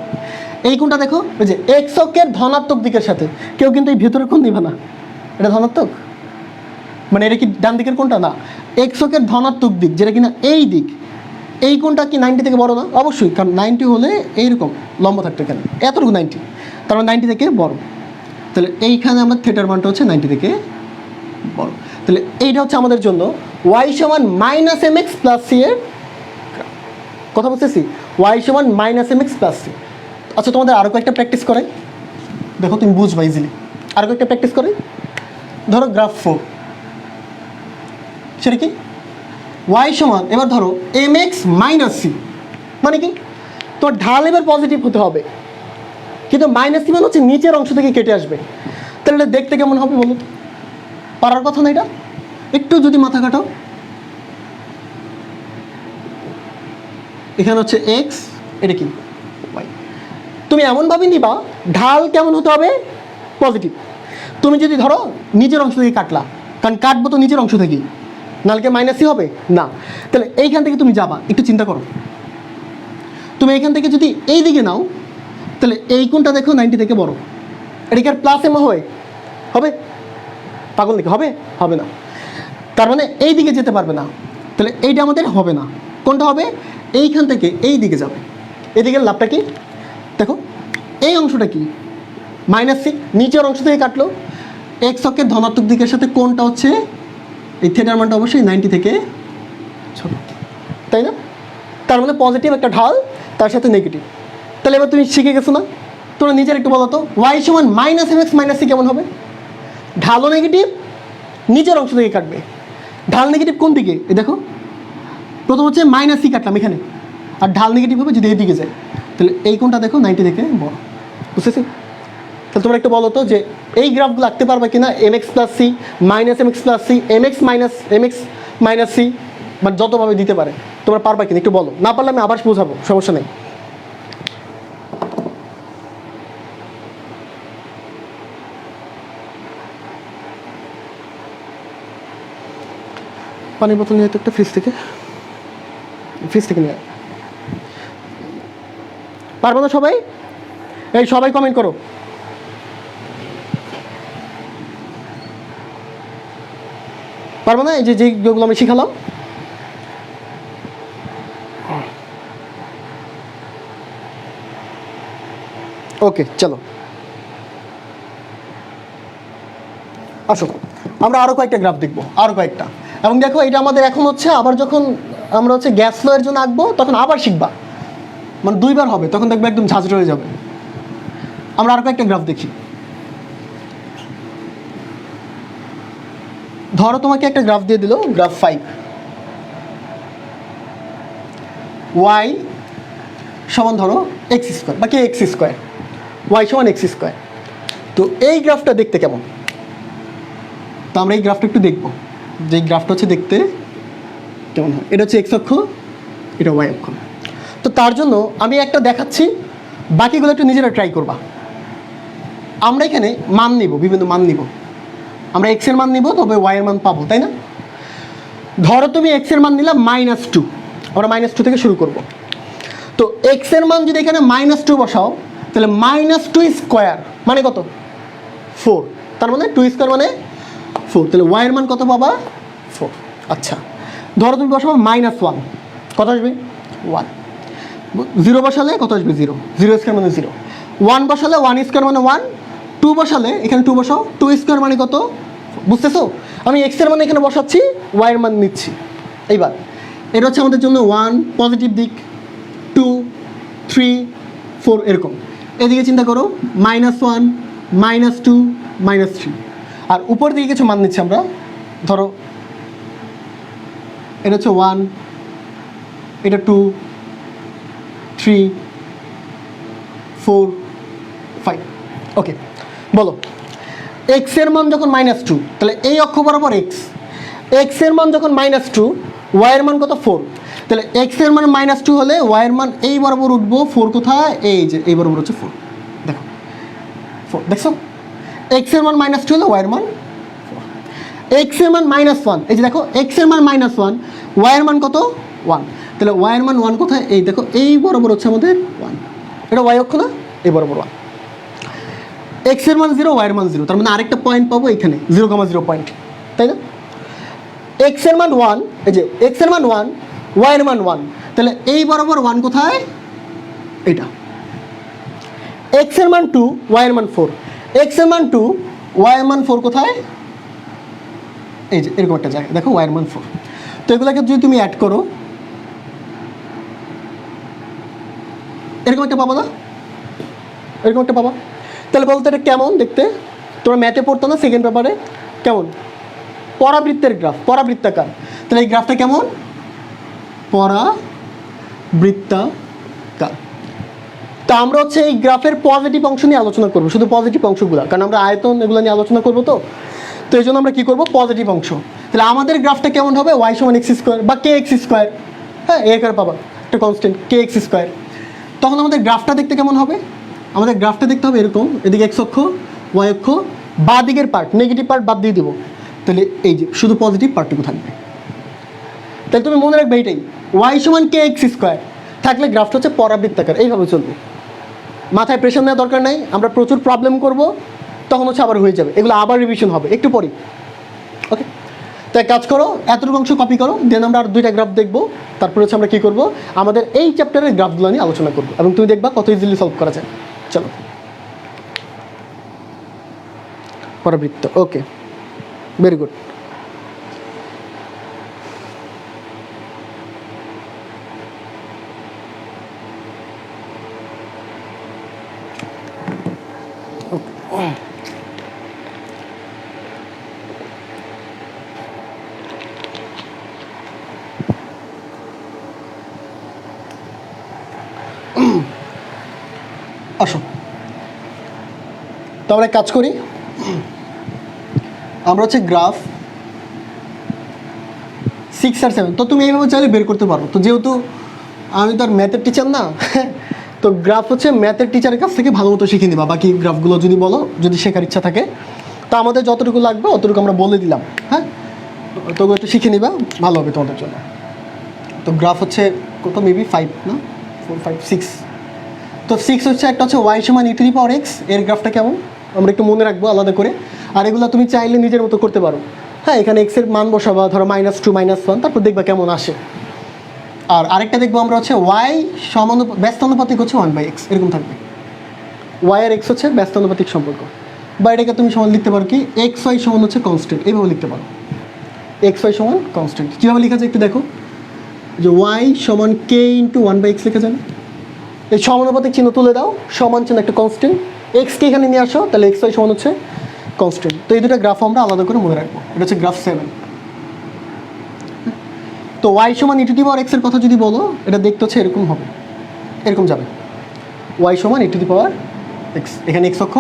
এই কোণটা দেখো, ওই যে x অক্ষের ধনাত্মক দিকের সাথে। কেউ কিন্তু এই ভেতরের কোণ দিবে না, এটা ধনাত্মক, মানে এটা কি ডান দিকের কোণটা না, x অক্ষের ধনাত্মক দিক যেটা কিনা এই দিক, এই কোণটা কি 90 থেকে বড় না? অবশ্যই, কারণ 90 হলে এইরকম লম্ব থাকতো এখানে, এতটুকু 90, তার মানে 90 থেকে বড়। তাহলে এইখানে আমার থিটার মানটা হচ্ছে 90 থেকে বড়। তাহলে এইটা হচ্ছে আমাদের জন্য y সমান -mx + c এর কথা বলতেছি, y সমান -mx + c। আচ্ছা তোমাদের আরও কয়েকটা প্র্যাকটিস করে দেখো, তুমি বুঝবা ইজিলি। আরও কয়েকটা প্র্যাকটিস করে, ধরো গ্রাফ 4, সেটা কি y সমান, এবার ধরো mx - c, মানে কি তোমার ঢাল এবার পজিটিভ হতে হবে, কিন্তু -c মানে হচ্ছে নিচের অংশ থেকে কেটে আসবে। তাহলে এটা দেখতে কেমন হবে বলো তো? পারার কথা না এটা, একটু যদি মাথা কাটাও। এখানে হচ্ছে x, এটা কি y। তুমি এমনভাবে নিবা ঢাল কেমন হতে হবে? পজিটিভ। তুমি যদি ধরো নিচের অংশ থেকে কাটলা, কারণ কাটবো তো নিচের অংশ থেকেই, নাহলে -c হবে না। তাহলে এইখান থেকে তুমি যাবা, একটু চিন্তা করো, তুমি এইখান থেকে যদি এই দিকে নাও, তাহলে এই কোণটা দেখো 90 থেকে বড়, এটা কি আর +m হবে? পাগল নাকি? হবে না। তার মানে এই দিকে যেতে পারবে না, তাহলে এইটা আমাদের হবে না। কোনটা হবে? এইখান থেকে এই দিকে যাবে। এদিকে লাভটা কি দেখো, এই অংশটা কি -c, নিচের অংশ থেকে কাটলো, x অক্ষের ধনাত্মক দিকের সাথে কোণটা হচ্ছে এই থিটার মানটা অবশ্যই 90 থেকে ছোট, তাই না? তার মানে পজিটিভ একটা ঢাল, তার সাথে নেগেটিভ। তাহলে এবার তুমি শিখে গেছো না? তোমরা নিজের একটু বলো তো, y সমান -mx - c কেমন হবে? ঢালও নেগেটিভ, নিচের অংশ থেকে কাটবে। ঢাল নেগেটিভ কোন দিকে? এই দেখো, প্রথম হচ্ছে -c কাটলাম এখানে, আর ঢাল নেগেটিভ হবে যদি এই দিকে যায়, তাহলে এই কোণটা দেখো 90 থেকে বড়। বুঝতেছি? তাহলে তোমরা একটু বলো তো যে এই গ্রাফগুলো আঁকতে পারবে কিনা, mx + c, -mx + c, mx - c, মানে যতভাবে দিতে পারে তোমরা পারবা কিনা একটু বলো। না পারলে আমি আবার বোঝাবো, সমস্যা নেই। পানির বোতল নিয়ে তো একটা ফ্রিজ থেকে নিয়ে পারবো না সবাই? এই সবাই কমেন্ট করো। পারবো না? এই যে যেগুলো আমি শিখালাম, ওকে চলো আসো, আমরা আরও কয়েকটা গ্রাফ দেখবো, আরও কয়েকটা। এবং দেখো এটা আমাদের এখন হচ্ছে, আবার যখন আমরা হচ্ছে গ্যাস ফ্লো এর জন্য আঁকবো তখন আবার শিখবা, মানে 2বার হবে, তখন দেখবে একদম ঝাঁঝরা হয়ে যাবে। আমরা আরও কয়েকটা গ্রাফ দেখি। ধরো তোমাকে একটা গ্রাফ দিয়ে দিল, গ্রাফ 5, y সমান ধরো এক্স স্কোয়ার বা কে এক্স স্কোয়ার, ওয়াই সমান এক্স স্কোয়ার। তো এই গ্রাফটা দেখতে কেমন? তো আমরা এই গ্রাফটা একটু দেখবো, যে গ্রাফটা হচ্ছে দেখতে কেমন হয়। এটা হচ্ছে এক্স অক্ষ, এটা ওয়াই অক্ষ। তো তার জন্য আমি একটা দেখাচ্ছি, বাকিগুলো একটু নিজেরা ট্রাই করবা। আমরা এখানে মান নিব, বিভিন্ন মান নিব। আমরা এক্সের মান নিব, তবে ওয়াইয়ের মান পাবো, তাই না? ধরো তুমি এক্সের মান নিলাম -2, আমরা -2 থেকে শুরু করব। তো এক্সের মান যদি এখানে -2 বসাও, তাহলে -2 স্কোয়ার মানে কত? 4। তার মানে 2 স্কোয়ার মানে 4। তাহলে ওয়াইয়ের মান কত পাবা? 4। আচ্ছা, ধরো তুমি বসাবো -1, কত আসবে? 1। 0 বসালে কত আসবে? 0। 0 স্কোয়ার মানে 0। 1 বসালে 1 স্কোয়ার মানে 1। 2 বসালে এখানে 2 বসাও, 2 স্কোয়ার মানে কত? বুঝতেছো? আমি এক্সের মান এখানে বসাচ্ছি, ওয়াইয়ের মান নিচ্ছি। এইবার এটা হচ্ছে আমাদের জন্য 1 পজিটিভ দিক, 2, 3, 4 এরকম। এদিকে চিন্তা করো, -1, -2, -3। আর উপর দিকে কিছু মান নিচ্ছি আমরা। ধরো এটা হচ্ছে 1, এটা 2, 3, 4, 5। ওকে, বলো এক্সের মান যখন -2, তাহলে এই অক্ষ বরাবর এক্স। এক্সের মান যখন -2, ওয়াইয়ের মান কত? 4। তাহলে এক্সের মান -2 হলে ওয়াইয়ের মান এই বরাবর উঠবো। 4 কোথায়? এই যে এই বরাবর হচ্ছে 4। দেখো 4, দেখছো? এক্সের মান -2 হলে ওয়াইয়ের মান 4। এক্সের মান -1, এই যে দেখো এক্সের মান -1, ওয়াইয়ের মান কত? 1। তাহলে ওয়াইয়ের মান 1 কোথায়? এই দেখো এই বরাবর হচ্ছে আমাদের 1। এটা ওয়াই অক্ষ না? এই বরাবর 1। এক্সের মান 0, ওয়াইয়ের মান 0, তার মানে আরেকটা পয়েন্ট পাবো এখানে 0,0 পয়েন্ট, তাই না? এক্সের মান 1, এই যে এক্সের মান 1, ওয়াইয়ের মান 1, তাহলে এই বরাবর 1 কোথায়? এইটা। এক্সের মান 2, ওয়াইয়ের মান 4। এক্সের মান 2, ওয়াইয়ের মান 4 কোথায়? এই যে এরকম একটা জায়গা, দেখো ওয়াইয়ের মান 4। তো এগুলোকে যদি তুমি অ্যাড করো, এরকম একটা পাবো না? এরকম একটা পাবা। তাহলে বলতো এটা কেমন দেখতে? তোমরা ম্যাথে পড়তো না সেকেন্ড পেপারে? কেমন? পরাবৃত্তের গ্রাফ, পরাবৃত্তাকার। তাহলে এই গ্রাফটা কেমন? পরাবৃত্তাকার। তা আমরা হচ্ছে এই গ্রাফের পজিটিভ অংশ নিয়ে আলোচনা করবো, শুধু পজিটিভ অংশগুলো, কারণ আমরা আয়তন এগুলো নিয়ে আলোচনা করবো। তো এই জন্য আমরা কী করবো? পজিটিভ অংশ। তাহলে আমাদের গ্রাফটা কেমন হবে? ওয়াই সমান এক্স স্কোয়ার বা কে এক্স স্কোয়ার। হ্যাঁ, এর পাবা একটা কনস্ট্যান্ট কে এক্স স্কোয়ার। তখন আমাদের গ্রাফটা দেখতে কেমন হবে? আমাদের গ্রাফটা দেখতে হবে এরকম, এদিকে এক্স অক্ষ, ওয়াই অক্ষ, বা দিকের পার্ট, নেগেটিভ পার্ট বাদ দিয়ে দেবো। তাহলে এই যে শুধু পজিটিভ পার্টটুকু থাকবে। তাহলে তুমি মনে রাখবে এইটাই, ওয়াই সমান কে এক্স স্কোয়ার থাকলে গ্রাফটা হচ্ছে পরাবৃত্তাকার। এইভাবে চলবে, মাথায় প্রেশার নেওয়ার দরকার নাই। আমরা প্রচুর প্রবলেম করব, তখন হচ্ছে আবার হয়ে যাবে, এগুলো আবার রিভিশন হবে একটু পরে। ওকে, তাই কাজ করো, এতটুকু অংশ কপি করো, দেন আমরা আর 2টা গ্রাফ দেখবো। তারপরে হচ্ছে আমরা কী করবো? আমাদের এই চ্যাপ্টারের গ্রাফগুলো নিয়ে আলোচনা করবো, এবং তুমি দেখবা কত ইজিলি সলভ করা যায়। চলো, পরাবৃত্ত। ওকে, ভেরি গুড। আসো, তো আমরা কাজ করি। আমরা হচ্ছে গ্রাফ 6 আর 7, তো তুমি এইভাবে চাইলে বের করতে পারো। তো যেহেতু আমি তো আর ম্যাথের টিচার না, তো গ্রাফ হচ্ছে ম্যাথের টিচারের কাছ থেকে ভালো মতো শিখে নিবা। বাকি গ্রাফগুলো যদি বলো, যদি শেখার ইচ্ছা থাকে, তো আমাদের যতটুকু লাগবে অতটুকু আমরা বলে দিলাম। হ্যাঁ, তো একটু শিখে নিবা, ভালো হবে তোমাদের জন্য। তো গ্রাফ হচ্ছে কত? মেবি 5 না 4, 5, 6। তো 6 হচ্ছে একটা হচ্ছে ওয়াই সমান ই টু দি পাওয়ার এক্স। এর গ্রাফটা কেমন আমরা একটু মনে রাখবো আলাদা করে। আর এগুলো তুমি চাইলে নিজের মতো করতে পারো। হ্যাঁ, এখানে এক্সের মান বসাবা, ধরো -2, -1, তারপর দেখবা কেমন আসে। আর আরেকটা দেখবো আমরা হচ্ছে ওয়াই ব্যস্তানুপাতিক হচ্ছে 1/x, এরকম থাকবে। ওয়াই আর এক্স হচ্ছে ব্যস্তানুপাতিক সম্পর্ক, বা এটাকে তুমি সমান লিখতে পারো কি, এক্স ওয়াই সমান হচ্ছে কনস্ট্যান্ট, এইভাবে লিখতে পারো। এক্স ওয়াই সমান কনস্ট্যান্ট কীভাবে লেখা যায় একটু দেখো, যে ওয়াই সমান কে ইন্টু 1/x লেখা যাবে। এই সমানুপাতিক চিহ্ন তুলে দাও, সমান চিহ্ন একটা কনস্ট্যান্ট, এক্সকে এখানে নিয়ে আসো, তাহলে এক্স ওয়াই সমান হচ্ছে কনস্ট্যান্ট। তো এই দুটো গ্রাফ আমরা আলাদা করে মনে রাখবো। এটা হচ্ছে গ্রাফ 7। তো ওয়াই সমান ই টু দি পাওয়ার এক্সের কথা যদি বলো, এটা দেখতে হচ্ছে এরকম হবে। এরকম যাবে, ওয়াই সমান e to the power x, এখানে এক্স অক্ষ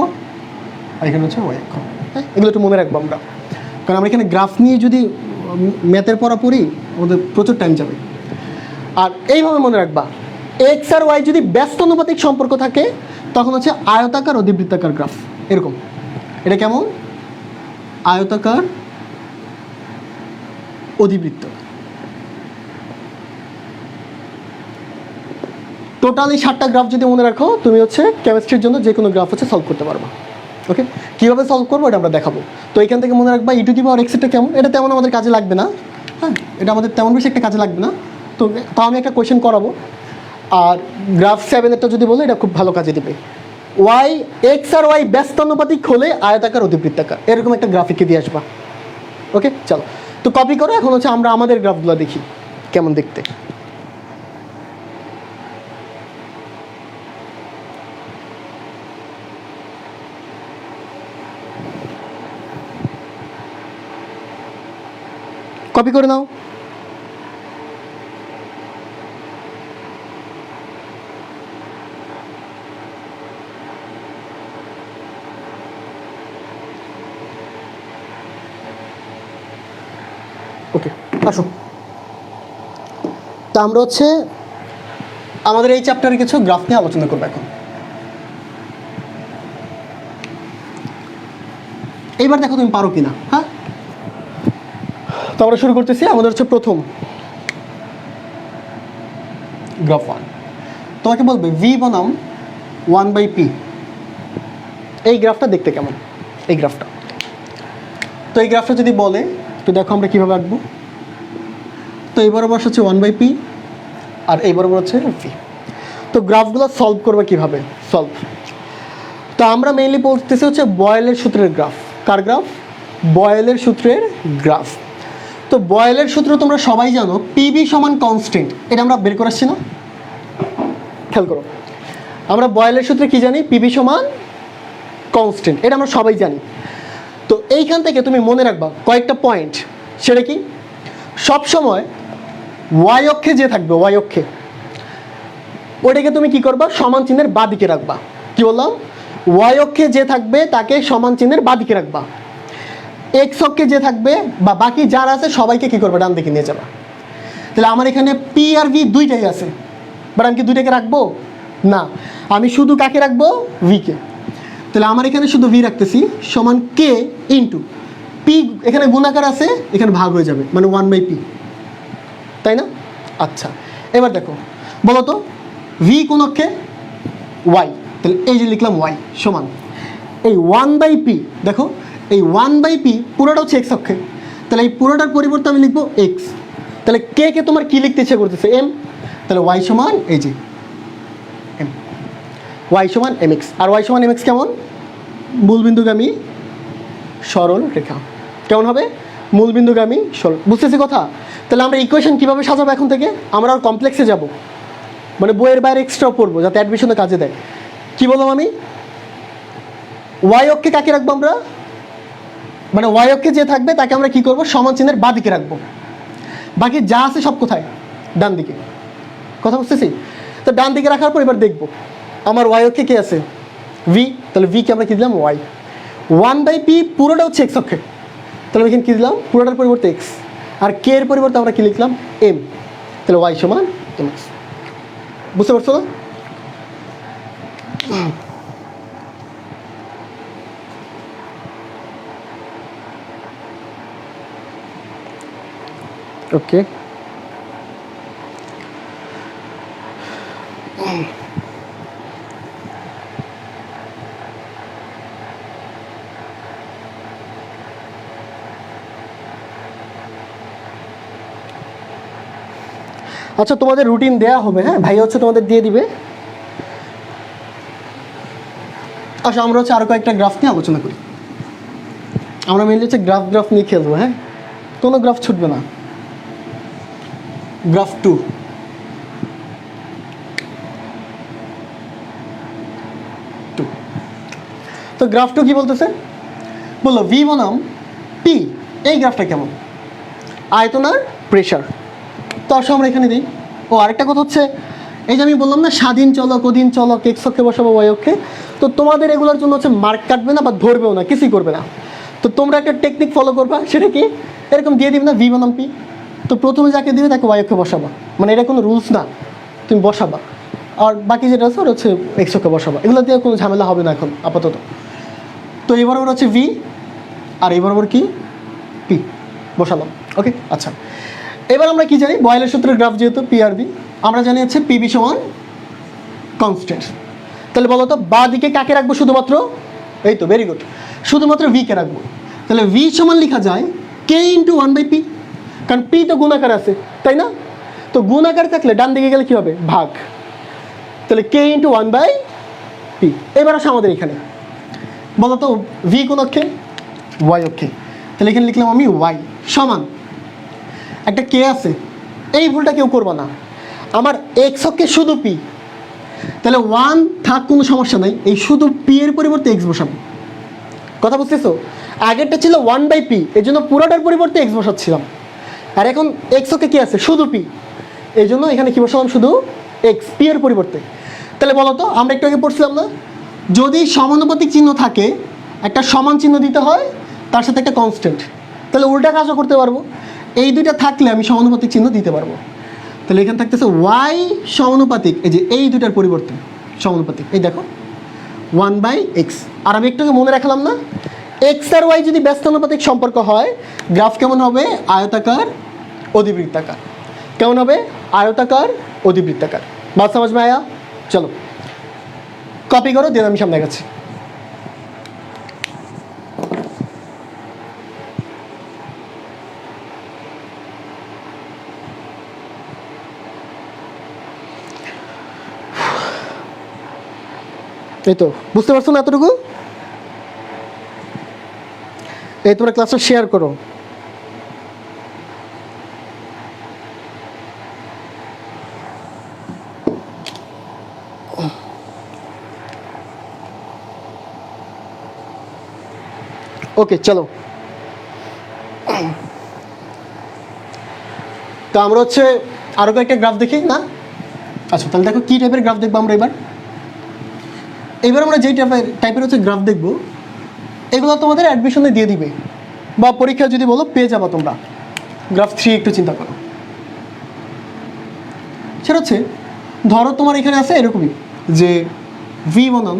আর এখানে হচ্ছে ওয়াই অক্ষ। হ্যাঁ, এগুলো একটু মনে রাখবো আমরা, কারণ আমরা এখানে গ্রাফ নিয়ে যদি ম্যাথের পড়া পড়ি আমাদের প্রচুর টাইম যাবে। আর এইভাবে মনে রাখবা, এক্স আর ওয়াই যদি ব্যস্ত অনুপাতিক সম্পর্ক থাকে তখন হচ্ছে আয়তাকার অধিবৃত্তাকার গ্রাফ, এরকম। এটা কেমন? আয়তাকার অধিবৃত্ত। টোটালি 7টা গ্রাফ যদি মনে রাখো তুমি হচ্ছে কেমিস্ট্রির জন্য যে কোনো গ্রাফ হচ্ছে সলভ করতে পারবা। ওকে, কীভাবে সলভ করবো এটা আমরা দেখাবো। তো এখান থেকে মনে রাখবা ই টু দি পাওয়ার এক্স এটা কেমন, এটা তেমন আমাদের কাজে লাগবে না। হ্যাঁ, এটা আমাদের তেমন বেশি একটা কাজে লাগবে না। তো তাও আমি একটা কোয়েশ্চেন করাবো। আর গ্রাফ 7-এরটা যদি বলো এটা খুব ভালো কাজে দেবে। ওয়াই এক্স আর ওয়াই ব্যস্তানুপাতিক হলে আয়তাকার অধিবৃত্তাকার, এরকম একটা গ্রাফিকে দিয়ে আসবা। ওকে, চলো তো কপি করো। এখন হচ্ছে আমরা আমাদের গ্রাফগুলো দেখি কেমন দেখতে। কপি করে নাও। ওকে, আসো। তা আমরা হচ্ছে আমাদের এই চ্যাপ্টারে কিছু গ্রাফ নিয়ে আলোচনা করবো এখন। এইবার দেখো তুমি পারো কিনা। হ্যাঁ, তো আমরা শুরু করতেছি। আমাদের হচ্ছে প্রথম গ্রাফ 1। তোমাকে বলবে ভি বনাম 1/p। এই গ্রাফটা দেখতে কেমন, এই গ্রাফটা। তো এই গ্রাফটা যদি বলে তো দেখো আমরা কীভাবে আঁকবো। তো এই বরাবর হচ্ছে 1/p আর এই বরাবর হচ্ছে v। তো গ্রাফগুলো সলভ করবে কীভাবে? সলভ তো আমরা মেইনলি পড়তেছি হচ্ছে বয়েলের সূত্রের গ্রাফ। কার গ্রাফ? বয়েলের সূত্রের গ্রাফ। তো বয়েলের সূত্র তোমরা সবাই জানো, পিবি সমান কনস্ট্যান্ট। এটা আমরা বের করাচ্ছি না, খেয়াল করো। আমরা বয়েলের সূত্রে কি জানি? পিবি সমান কনস্ট্যান্ট, এটা আমরা সবাই জানি। তো এইখান থেকে তুমি মনে রাখবা কয়েকটা পয়েন্ট। সেটা কি? সবসময় ওয়াই অক্ষে যে থাকবে, ওয়াই অক্ষে, ওটাকে তুমি কি করবা? সমান চিহ্নের বাঁদিকে রাখবা। কি বললাম? ওয়াই অক্ষে যে থাকবে তাকে সমান চিহ্নের বাঁদিকে রাখবা। এক্স অক্ষে যে থাকবে বা বাকি যারা আছে সবাইকে কি করবে? ডান দিকে নিয়ে যাবা। তাহলে আমার এখানে পি আর ভি দুইটাই আছে, বাট আমি কি দুইটাকে রাখবো? না, আমি শুধু কাকে রাখবো? ভিকে। তাহলে আমার এখানে শুধু ভি রাখতেছি সমান কে ইন্টু পি। এখানে গুণাকার আছে, এখানে ভাগ হয়ে যাবে, মানে 1/p, তাই না? আচ্ছা, এবার দেখো, বলো তো ভি কোন অক্ষে? ওয়াই। তাহলে এই যে লিখলাম ওয়াই সমান এই 1/p। দেখো এই 1/p পুরোটা হচ্ছে এক্স অক্ষে, তাহলে এই পুরোটার পরিবর্তে আমি লিখবো এক্স। তাহলে কে কে তোমার কি লিখতে ইচ্ছে করতেছে? এম। তাহলে ওয়াই সমান এই যে এম, ওয়াই সমান এম এক্স। আর ওয়াই সমান এম এক্স কেমন? মূলবিন্দুগামী সরল রেখা। কেমন হবে? মূলবিন্দুগামী সরল। বুঝতেছি কথা? তাহলে আমরা ইকুয়েশন কীভাবে সাজাবো এখন থেকে? আমরা আর কমপ্লেক্সে যাব, মানে বইয়ের বাইরে এক্সট্রা পড়বো যাতে অ্যাডমিশনে কাজে দেয়। কি বললাম আমি? ওয়াই অক্ষে কাকে রাখবো আমরা? মানে ওয়াই অক্ষে যে থাকবে তাকে আমরা কি করবো? সমান চিহ্নের বাঁদিকে রাখবো। বাকি যা আছে সব কোথায়? ডান দিকে। কথা বুঝতেছি? তো ডান দিকে রাখার পর এবার দেখবো আমার ওয়াই অক্ষে কে আছে? ভি। তাহলে ভি কে আমরা কি দিলাম? ওয়াই। 1/p পুরোটা হচ্ছে এক্স অক্ষে, তাহলে আমি এখানে কী দিলাম? পুরোটার পরিবর্তে এক্স। আর কে এর পরিবর্তে আমরা কি লিখলাম? এম। তাহলে ওয়াই সমান এম এক্স। বুঝতে পারছো না? ওকে, আচ্ছা তোমাদের রুটিন দেয়া হবে। হ্যাঁ, ভাই হচ্ছে তোমাদের দিয়ে দিবে। আচ্ছা, আমরা হচ্ছে আরও কয়েকটা গ্রাফ নিয়ে আলোচনা করি। আমরা মেনলি হচ্ছে গ্রাফ নিয়ে খেলবো। হ্যাঁ, কোনো গ্রাফ ছুটবে না। গ্রাফ 2। তো গ্রাফ 2 কি বলতেছে? বললো ভি বনাম পি। এই গ্রাফটা কেমন? আয়তন আর প্রেশার। তো আসলে আমরা এখানে দিই। ও আরেকটা কথা হচ্ছে, এই যে আমি বললাম না স্বাধীন চলক অধীন চলক এক্স অক্ষে বসাবো ওয়াই অক্ষে, তো তোমাদের এগুলোর জন্য হচ্ছে মার্ক কাটবে না বা ধরবেও না, কিছুই করবে না। তো তোমরা একটা টেকনিক ফলো করবা, সেটা কি এরকম দিয়ে দিবে না ভি বনাম পি, তো প্রথমে যাকে দিবে তাকে ওয়াই অক্ষে বসাবা, মানে এটা কোনো রুলস না, তুমি বসাবা। আর বাকি যেটা আছে ওটা হচ্ছে এক্স অক্ষে বসাবা, এগুলো দিয়ে কোনো ঝামেলা হবে না এখন আপাতত। তো এই বরাবর হচ্ছে ভি আর এই বরাবর কি পি বসালাম। ওকে আচ্ছা, এবার আমরা কি জানি বয়েলের সূত্রের গ্রাফ যেহেতু পি আর বি, আমরা জানি হচ্ছে পিবি সমান কনস্ট্যান্ট। তাহলে বলো তো বা দিকে কাকে রাখবো শুধুমাত্র, এই তো ভেরি গুড, শুধুমাত্র ভি কে রাখবো। তাহলে ভি সমান লেখা যায় কে ইন্টু ওয়ান বাই পি, কারণ পি তো গুণাকার আছে তাই না, তো গুণাকার থাকলে ডান দিকে গেলে কি হবে ভাগ, তাহলে কে ইন্টু ওয়ান বাই পি। এবার আসে আমাদের এখানে বলো তো ভি কোন অক্ষে, ওয়াই অক্ষে, তাহলে এখানে লিখলাম আমি ওয়াই সমান একটা কে আছে, এই ভুলটা কেউ করবা না, আমার এক্স অক্ষে শুধু পি, তাহলে ওয়ান থাক কোনো সমস্যা নাই, এই শুধু পি এর পরিবর্তে এক্স বসাবো। কথা বুঝতেছো, আগেরটা ছিল ওয়ান বাই পি, এই জন্য পুরোটার পরিবর্তে এক্স বসাচ্ছিলাম, আর এখন এক্স অক্ষে কি আছে শুধু পি, এই জন্য এখানে কি বসালাম শুধু এক্স পি এর পরিবর্তে। তাহলে বলো তো আমরা একটু আগে পড়ছিলাম না, যদি সমানুপাতিক চিহ্ন থাকে একটা সমান চিহ্ন দিতে হয় তার সাথে একটা কনস্ট্যান্ট, তাহলে উল্টা কাজও করতে পারবো, এই দুইটা থাকলে আমি সমানুপাতিক চিহ্ন দিতে পারবো। তাহলে এখানে থাকতেছে ওয়াই সমানুপাতিক, এই যে এই দুইটার পরিবর্তে সমানুপাতিক, এই দেখো ওয়ান বাই এক্স। আর আমি একটু মনে রাখলাম না, এক্স আর ওয়াই যদি ব্যস্তানুপাতিক সম্পর্ক হয় গ্রাফ কেমন হবে আয়তাকার অধিবৃত্তাকার, কেমন হবে আয়তাকার অধিবৃত্তাকার। বাত समझ में आया? চলো কপি করো, দিয়ে আমি সামনে গেছি। এই তো বুঝতে পারছো না এতটুকু, এই তোমরা ক্লাসটা শেয়ার করো। ওকে চলো, তো আমরা হচ্ছে আরো কয়েকটা গ্রাফ দেখি না। আচ্ছা তাহলে দেখো কি টাইপের গ্রাফ দেখবো আমরা এবার আমরা যেই টাইপের হচ্ছে গ্রাফ দেখবো এগুলো তোমাদের অ্যাডমিশনে দিয়ে দিবে বা পরীক্ষা যদি বলো পেয়ে যাবো তোমরা। গ্রাফ 3 একটু চিন্তা করো, সেটা হচ্ছে ধরো তোমার এখানে আছে এরকমই যে ভি বনাম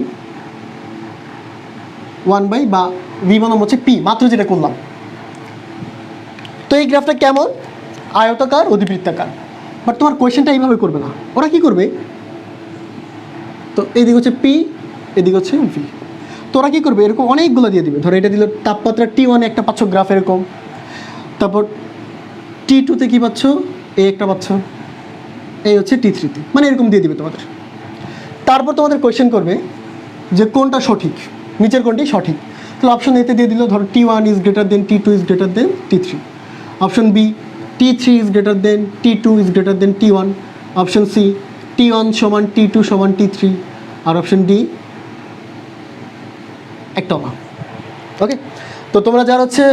ওয়ান বাই বা ভি বনাম হচ্ছে পি, মাত্র যেটা করলাম। তো এই গ্রাফটা কেমন আয়তাকার অধিবৃত্তাকার, বাট তোমার কোয়েশ্চেনটা এইভাবে করবে না, ওরা কি করবে, তো এইদিকে হচ্ছে পি এদিকে হচ্ছে ভি, তোরা কী করবে এরকম অনেকগুলো দিয়ে দিবে। ধরো এটা দিল তাপমাত্রা T1 একটা পাচ্ছ গ্রাফ এরকম, তারপর T2-তে কী পাচ্ছ এই একটা পাচ্ছ, এই হচ্ছে T3-তে, মানে এরকম দিয়ে দিবে তোমাদের। তারপর তোমাদের কোয়েশ্চেন করবে যে কোনটা সঠিক, নিচের কোনটি সঠিক, তাহলে অপশন এতে দিয়ে দিল ধরো T1 is greater than T2 is greater than T3, option B T3 is greater than T2 is greater than T1, option C T1 সমান T2 সমান T3, আর অপশন ডি একটাও না। ওকে, তো তোমরা যারা হচ্ছে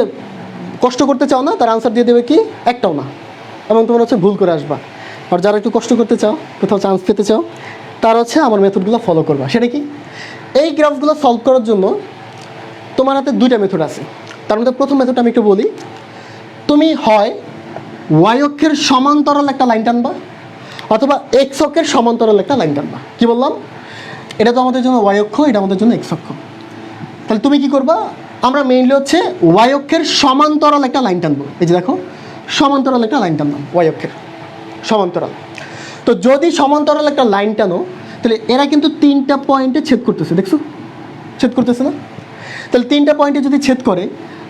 কষ্ট করতে চাও না তার আনসার দিয়ে দেবে কি একটাও না, এবং তোমরা হচ্ছে ভুল করে আসবা। আর যারা একটু কষ্ট করতে চাও, কোথাও চান্স পেতে চাও, তারা হচ্ছে আমার মেথডগুলো ফলো করবা। সেটা কি, এই গ্রাফগুলো সলভ করার জন্য তোমার হাতে দুইটা মেথড আছে। তার মধ্যে প্রথম মেথডটা আমি একটু বলি, তুমি হয় ওয়াই অক্ষের সমান্তরাল একটা লাইন টানবা অথবা এক্স অক্ষের সমান্তরাল একটা লাইন টানবা। কি বললাম, এটা তো আমাদের জন্য ওয়াই অক্ষ, এটা আমাদের জন্য এক্স অক্ষ। তাহলে তুমি কি করবা, আমরা মেইনলি হচ্ছে ওয়াই অক্ষের সমান্তরাল একটা লাইন টানবো। এই যে দেখো সমান্তরাল একটা লাইন টানলাম ওয়াই অক্ষের সমান্তরাল। তো যদি সমান্তরাল একটা লাইন টানো তাহলে এরা কিন্তু তিনটা পয়েন্টে ছেদ করতেছে, দেখছো ছেদ করতেছে না, তাহলে তিনটা পয়েন্টে যদি ছেদ করে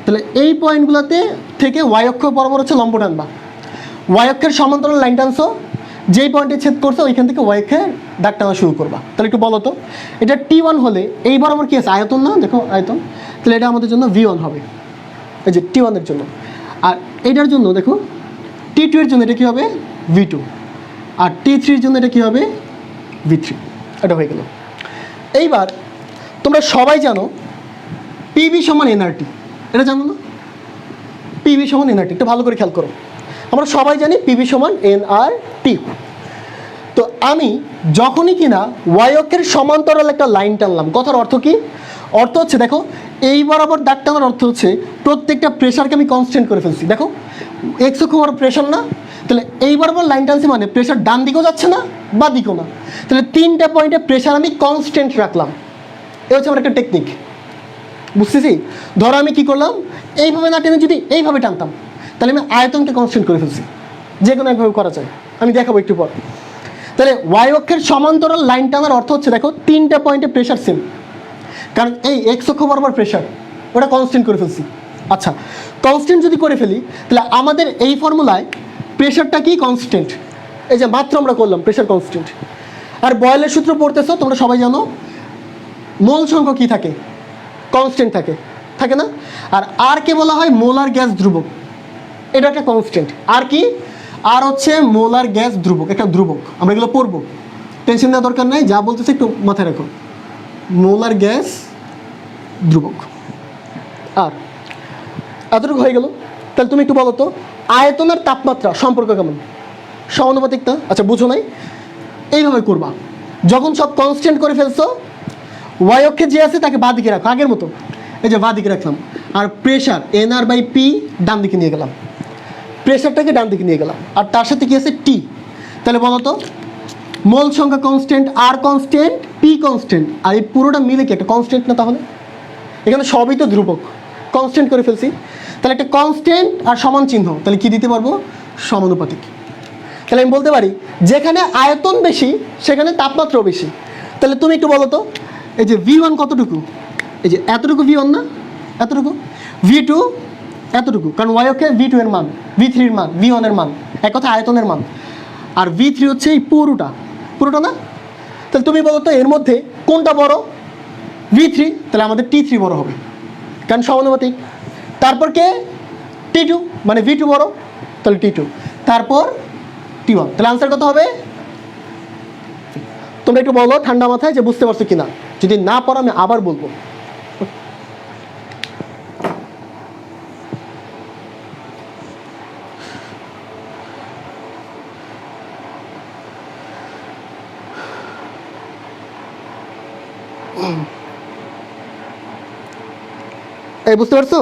তাহলে এই পয়েন্টগুলোতে থেকে ওয়াই অক্ষ বরাবর হচ্ছে লম্ব টানবা। ওয়াই অক্ষের সমান্তরাল লাইন টানছো, যেই পয়েন্টে ছেদ করছো ওইখান থেকে ওয়াই অক্ষের দাগ টানা শুরু করবা। তাহলে একটু বলো তো, এটা T1 হলে এই বরাবর কি আছে আয়তন না, দেখো আয়তন, তাহলে এটা আমাদের জন্য V1 হবে, এই যে T1 এর জন্য। আর এইটার জন্য দেখো T2 এর জন্য এটা কী হবে V2, আর T3 এর জন্য এটা কী হবে V3। এটা হয়ে গেল। এইবার তোমরা সবাই জানো পিবি সমান এনআরটি, এটা জানো না, পিবি সমান এনআরটি, একটু ভালো করে খেয়াল করো। আমরা সবাই জানি পিবি সমান এনআরটি। তো তো আমি যখনই কিনা ওয়াই অক্ষের সমান্তরাল একটা লাইন টানলাম, কথার অর্থ কি? অর্থ হচ্ছে দেখো এই বরাবর দাগ টানার অর্থ হচ্ছে প্রত্যেকটা প্রেশারকে আমি কনস্ট্যান্ট করে ফেলছি। দেখো এক্স অক্ষ বরাবর প্রেশার না, তাহলে এই বরাবর লাইন টানছি মানে প্রেশার ডান দিকেও যাচ্ছে না বা দিকেও না, তাহলে তিনটা পয়েন্টে প্রেশার আমি কনস্ট্যান্ট রাখলাম। এ হচ্ছে আমার একটা টেকনিক, বুঝতেছি? ধরো আমি কি করলাম, এইভাবে না টেনে যদি এইভাবে টানতাম তাহলে আমি আয়তনকে কনস্ট্যান্ট করে ফেলছি। যে কোনো একভাবে করা যায়, আমি দেখাবো একটু পর। তাহলে ওয়াই অক্ষের সমান্তরাল লাইন টানার অর্থ হচ্ছে দেখো তিনটা পয়েন্টে প্রেশার সেম, কারণ এই এক্স অক্ষ বরাবর প্রেশার ওটা কনস্ট্যান্ট করে ফেলছি। আচ্ছা, কনস্ট্যান্ট যদি করে ফেলি তাহলে আমাদের এই ফর্মুলায় প্রেশারটা কি কনস্ট্যান্ট, এই যে মাত্র আমরা করলাম প্রেশার কনস্ট্যান্ট। আর বয়েলের সূত্র পড়তেছো তোমরা সবাই জানো, মোল সংখ্যা কি থাকে? কনস্ট্যান্ট থাকে, থাকে না? আর কে বলা হয় মোলার গ্যাস ধ্রুবক, এটা একটা কনস্ট্যান্ট। আর কি? আর হচ্ছে মোলার গ্যাস ধ্রুবক, একটা ধ্রুবক। আমরা এগুলো পড়বো, টেনশন নেওয়ার দরকার নাই, যা বলতেছে একটু মাথায় রাখো। মোলার গ্যাস ধ্রুবক। আর এতটুকু হয়ে গেল। তাহলে তুমি একটু বলো তো আয়তন আর তাপমাত্রা সম্পর্ক কেমন? সমানুপাতিক না? আচ্ছা বুঝো নাই, এইভাবে করবা। যখন সব কনস্ট্যান্ট করে ফেলছো, ওয়াই অক্ষে যে আছে তাকে বাঁ দিকে রাখো, আগের মতো। এই যে বাঁ দিকে রাখলাম, আর প্রেশার এনআর বাই পি ডান দিকে নিয়ে গেলাম, প্রেশারটাকে ডান দিকে নিয়ে গেলাম, আর তার সাথে কি আছে টি। তাহলে বলো তো মোল সংখ্যা কনস্ট্যান্ট, আর কনস্ট্যান্ট, পি কনস্ট্যান্ট, আর এই পুরোটা মিলে কি একটা কনস্ট্যান্ট না? তাহলে এখানে সবই তো ধ্রুবক, কনস্ট্যান্ট করে ফেলছি। তাহলে একটা কনস্ট্যান্ট আর সমান চিহ্ন, তাহলে কি দিতে পারবো? সমানুপাতিক। তাহলে আমি বলতে পারি যেখানে আয়তন বেশি সেখানে তাপমাত্রাও বেশি। তাহলে তুমি একটু বলো তো এই যে V1 কতটুকু? এই যে এতটুকু V1 না, এতটুকু। V2 এতটুকু, কারণ ওয়াই অক্ষে V2 এর মান, V3 এর মান, V1 এর মান, এক কথা আয়তনের মান। আর V3 হচ্ছে এই পুরোটা, পুরোটা না? তাহলে তুমি বলো তো এর মধ্যে কোনটা বড়? V3, তাহলে আমাদের T3 বড় হবে, কারণ সমানুপাতিক। তারপর কে? T2, মানে V2 বড়, তাহলে T2, তারপর T1। তাহলে আনসার কত হবে? তোমরা একটু বলো ঠান্ডা মাথায় যে বুঝতে পারছো কিনা, যদি না পারো আমি আবার বলবো। এই বুঝতে পারছো?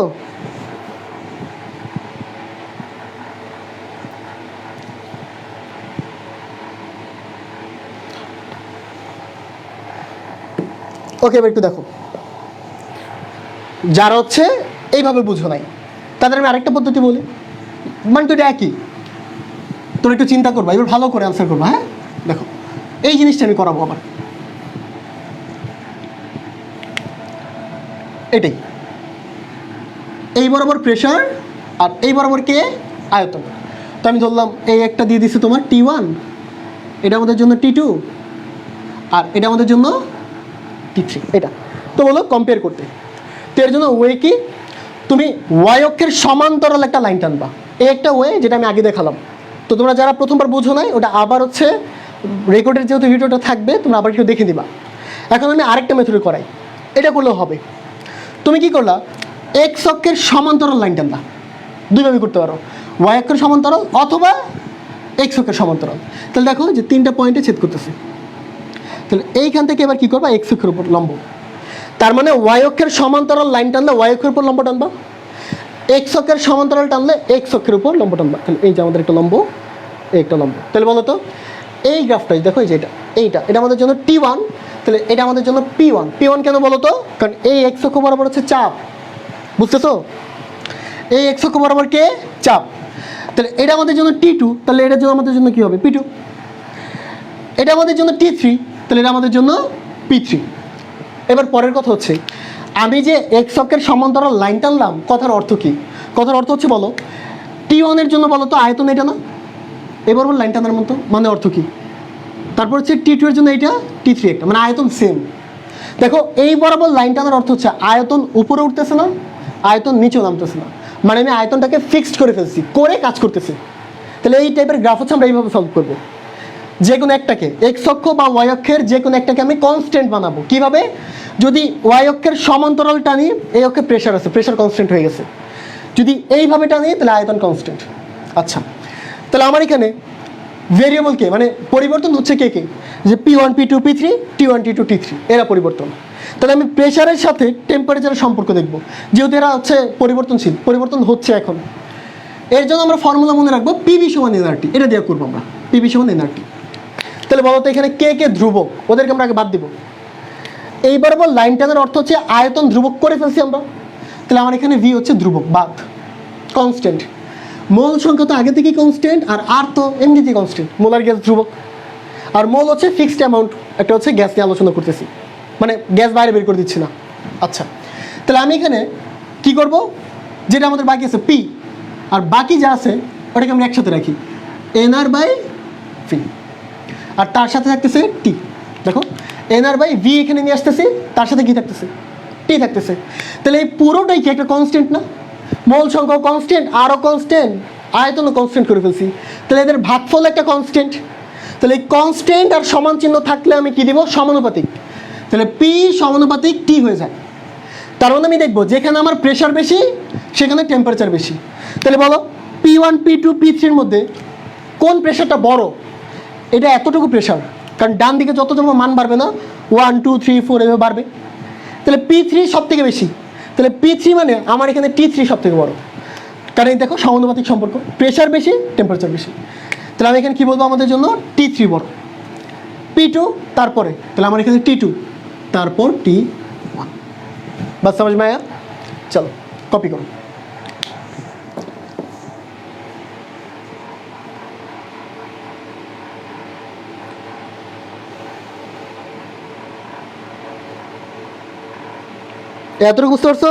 ওকে, এবার একটু দেখো, যারা হচ্ছে এইভাবে বুঝো নাই তাদের আমি আরেকটা পদ্ধতি বলি, মানে তো এটা একই, তোর একটু চিন্তা করবা, এবার ভালো করে আনসার করবা। হ্যাঁ দেখো, এই জিনিসটা আমি করাবো আবার। এটাই, এই বরাবর প্রেশার আর এই বরাবর কে? আয়তন। তো আমি ধরলাম এই একটা দিয়ে দিচ্ছি তোমার T1, এটা আমাদের জন্য T2, আর এটা আমাদের জন্য T3। এটা তো বলো কম্পেয়ার করতে। তো এর জন্য ওয়ে কি? তুমি ওয়াই অক্ষের সমান্তরাল একটা লাইন টানবা, এই একটা ওয়ে যেটা আমি আগে দেখালাম। তো তোমরা যারা প্রথমবার বুঝো নাই ওটা আবার হচ্ছে রেকর্ডের যেহেতু ভিডিওটা থাকবে তোমরা আবার একটু দেখে দিবা। এখন আমি আরেকটা মেথডে করাই, এটা করলেও হবে। তুমি কি করলা? এক্স অক্ষের সমান্তরাল লাইন টানলা, দুইভাবে করতে পারো, ওয়াই অক্ষের সমান্তরাল অথবা এক্স অক্ষের সমান্তরাল। তাহলে দেখো যে তিনটা পয়েন্টে ছেদ করতেছে, তাহলে এইখান থেকে এবার কি করবা? এক্স অক্ষের উপর লম্ব। তার মানে ওয়াই অক্ষের সমান্তরাল লাইন টানলে ওয়াই অক্ষের উপর লম্ব টানবা, এক্স অক্ষের সমান্তরাল টানলে এক্স অক্ষের উপর লম্ব টানবা। তাহলে এই যে আমাদের একটা লম্ব, এই একটা লম্ব। তাহলে বলো তো এই গ্রাফটাই দেখো, এই যে এটা আমাদের জন্য T1, তাহলে এটা আমাদের জন্য P1। P1 কেন বলো তো? কারণ এই এক্স অক্ষ বরাবর হচ্ছে চাপ, বুঝতেছো? এই এক্স অক্ষ বরাবর কে? চাপ। তাহলে এটা আমাদের জন্য T2, তাহলে এটার জন্য আমাদের জন্য কি হবে? P2। এটা আমাদের জন্য T3, তাহলে এটা আমাদের জন্য P3। এবার পরের কথা হচ্ছে আমি যে এক্স অক্ষের সমান্তরাল লাইন টানলাম, কথার অর্থ কি? কথার অর্থ হচ্ছে বলো T1 এর জন্য বলো তো আয়তন এটা না, এবার বল লাইন টানার মতো, মানে অর্থ কি? তারপর হচ্ছে T2 এর জন্য এটা, T3 একটা, মানে আয়তন সেম। দেখো এই বরাবর লাইন টানার অর্থ হচ্ছে আয়তন উপরে উঠতেছে না, আয়তন নিচেও নামতেছে না, মানে আমি আয়তনটাকে ফিক্সড করে ফেলছি, করে কাজ করতেছি। তাহলে এই টাইপের গ্রাফ হচ্ছে আমরা এইভাবে সলভ করবো। যে কোনো একটাকে এক্স অক্ষ বা ওয়াই অক্ষের যে কোনো একটাকে আমি কনস্ট্যান্ট বানাবো। কিভাবে? যদি ওয়াই অক্ষের সমান্তরাল টানি, এই অক্ষে প্রেশার আছে, প্রেশার কনস্ট্যান্ট হয়ে গেছে। যদি এইভাবে টানি তাহলে আয়তন কনস্ট্যান্ট। আচ্ছা, তাহলে আমার এখানে ভেরিয়েবল কে, মানে পরিবর্তন হচ্ছে কে কে, যে P1 P2 P3 T1 T2 T3 এরা পরিবর্তন। তাহলে আমি প্রেশারের সাথে টেম্পারেচারের সম্পর্ক দেখব, যেহেতু এরা হচ্ছে পরিবর্তনশীল, পরিবর্তন হচ্ছে এখন। এর জন্য আমরা ফর্মুলা মনে রাখবো পিভি সমান এনআরটি, এটা দিয়ে করবো আমরা, পিভি সমান এনআরটি। তাহলে বলো তো এখানে কে কে ধ্রুবক, ওদেরকে আমরা আগে বাদ দিব। এইবার বল লাইন টানের অর্থ হচ্ছে আয়তন ধ্রুবক করে ফেলছি আমরা, তাহলে আমার এখানে ভি হচ্ছে ধ্রুবক, বাদ, কনস্ট্যান্ট। মোল সংখ্যা তো আগে থেকেই কনস্ট্যান্ট, আর আর তো এমনিতেই কনস্ট্যান্ট, মোল আর গ্যাস ধ্রুবক। আর মোল হচ্ছে ফিক্সড অ্যামাউন্ট, একটা হচ্ছে গ্যাস নিয়ে আলোচনা করতেছি, মানে গ্যাস বাইরে বের করে দিচ্ছি না। আচ্ছা, তাহলে আমি এখানে কি করব, যেটা আমাদের বাকি আছে পি, আর বাকি যা আছে ওটাকে আমরা একসাথে রাখি, এনআর বাই ভি, আর তার সাথে থাকতেছে টি। দেখো এনআর বাই ভি এখানে নিয়ে আসতেছি, তার সাথে কি থাকতেছে, টি থাকতেছে। তাহলে এই পুরোটাই কি একটা কনস্ট্যান্ট না, মোল সংখ্যা কনস্ট্যান্ট, আরও কনস্ট্যান্ট, আয়তনও কনস্ট্যান্ট করে ফেলছি, তাহলে এদের ভাগফল একটা কনস্ট্যান্ট। তাহলে এই কনস্ট্যান্ট আর সমান চিহ্ন থাকলে আমি কি দিব, সমানুপাতিক। তাহলে পি সমানুপাতিক টি হয়ে যায়। তার মানে আমি দেখবো যেখানে আমার প্রেশার বেশি সেখানে টেম্পারেচার বেশি। তাহলে বলো P1 P2 P3 মধ্যে কোন প্রেশারটা বড়, এটা এতটুকু প্রেশার, কারণ ডান দিকে যত যত মান বাড়বে না 1 2 3 4 এভাবে বাড়বে, তাহলে P3 সব থেকে বেশি। তাহলে P3 মানে আমার এখানে T3 সব থেকে বড়, কারণ এই দেখো সমানুপাতিক সম্পর্ক, প্রেশার বেশি টেম্পারেচার বেশি। তাহলে আমি এখানে কি বলবো, আমাদের জন্য T3 বড়, P2 তারপরে, তাহলে আমার এখানে T2 তারপর T1। বাস समझ में आया? চলো কপি করো। এতটুকু বুঝতে পারছো?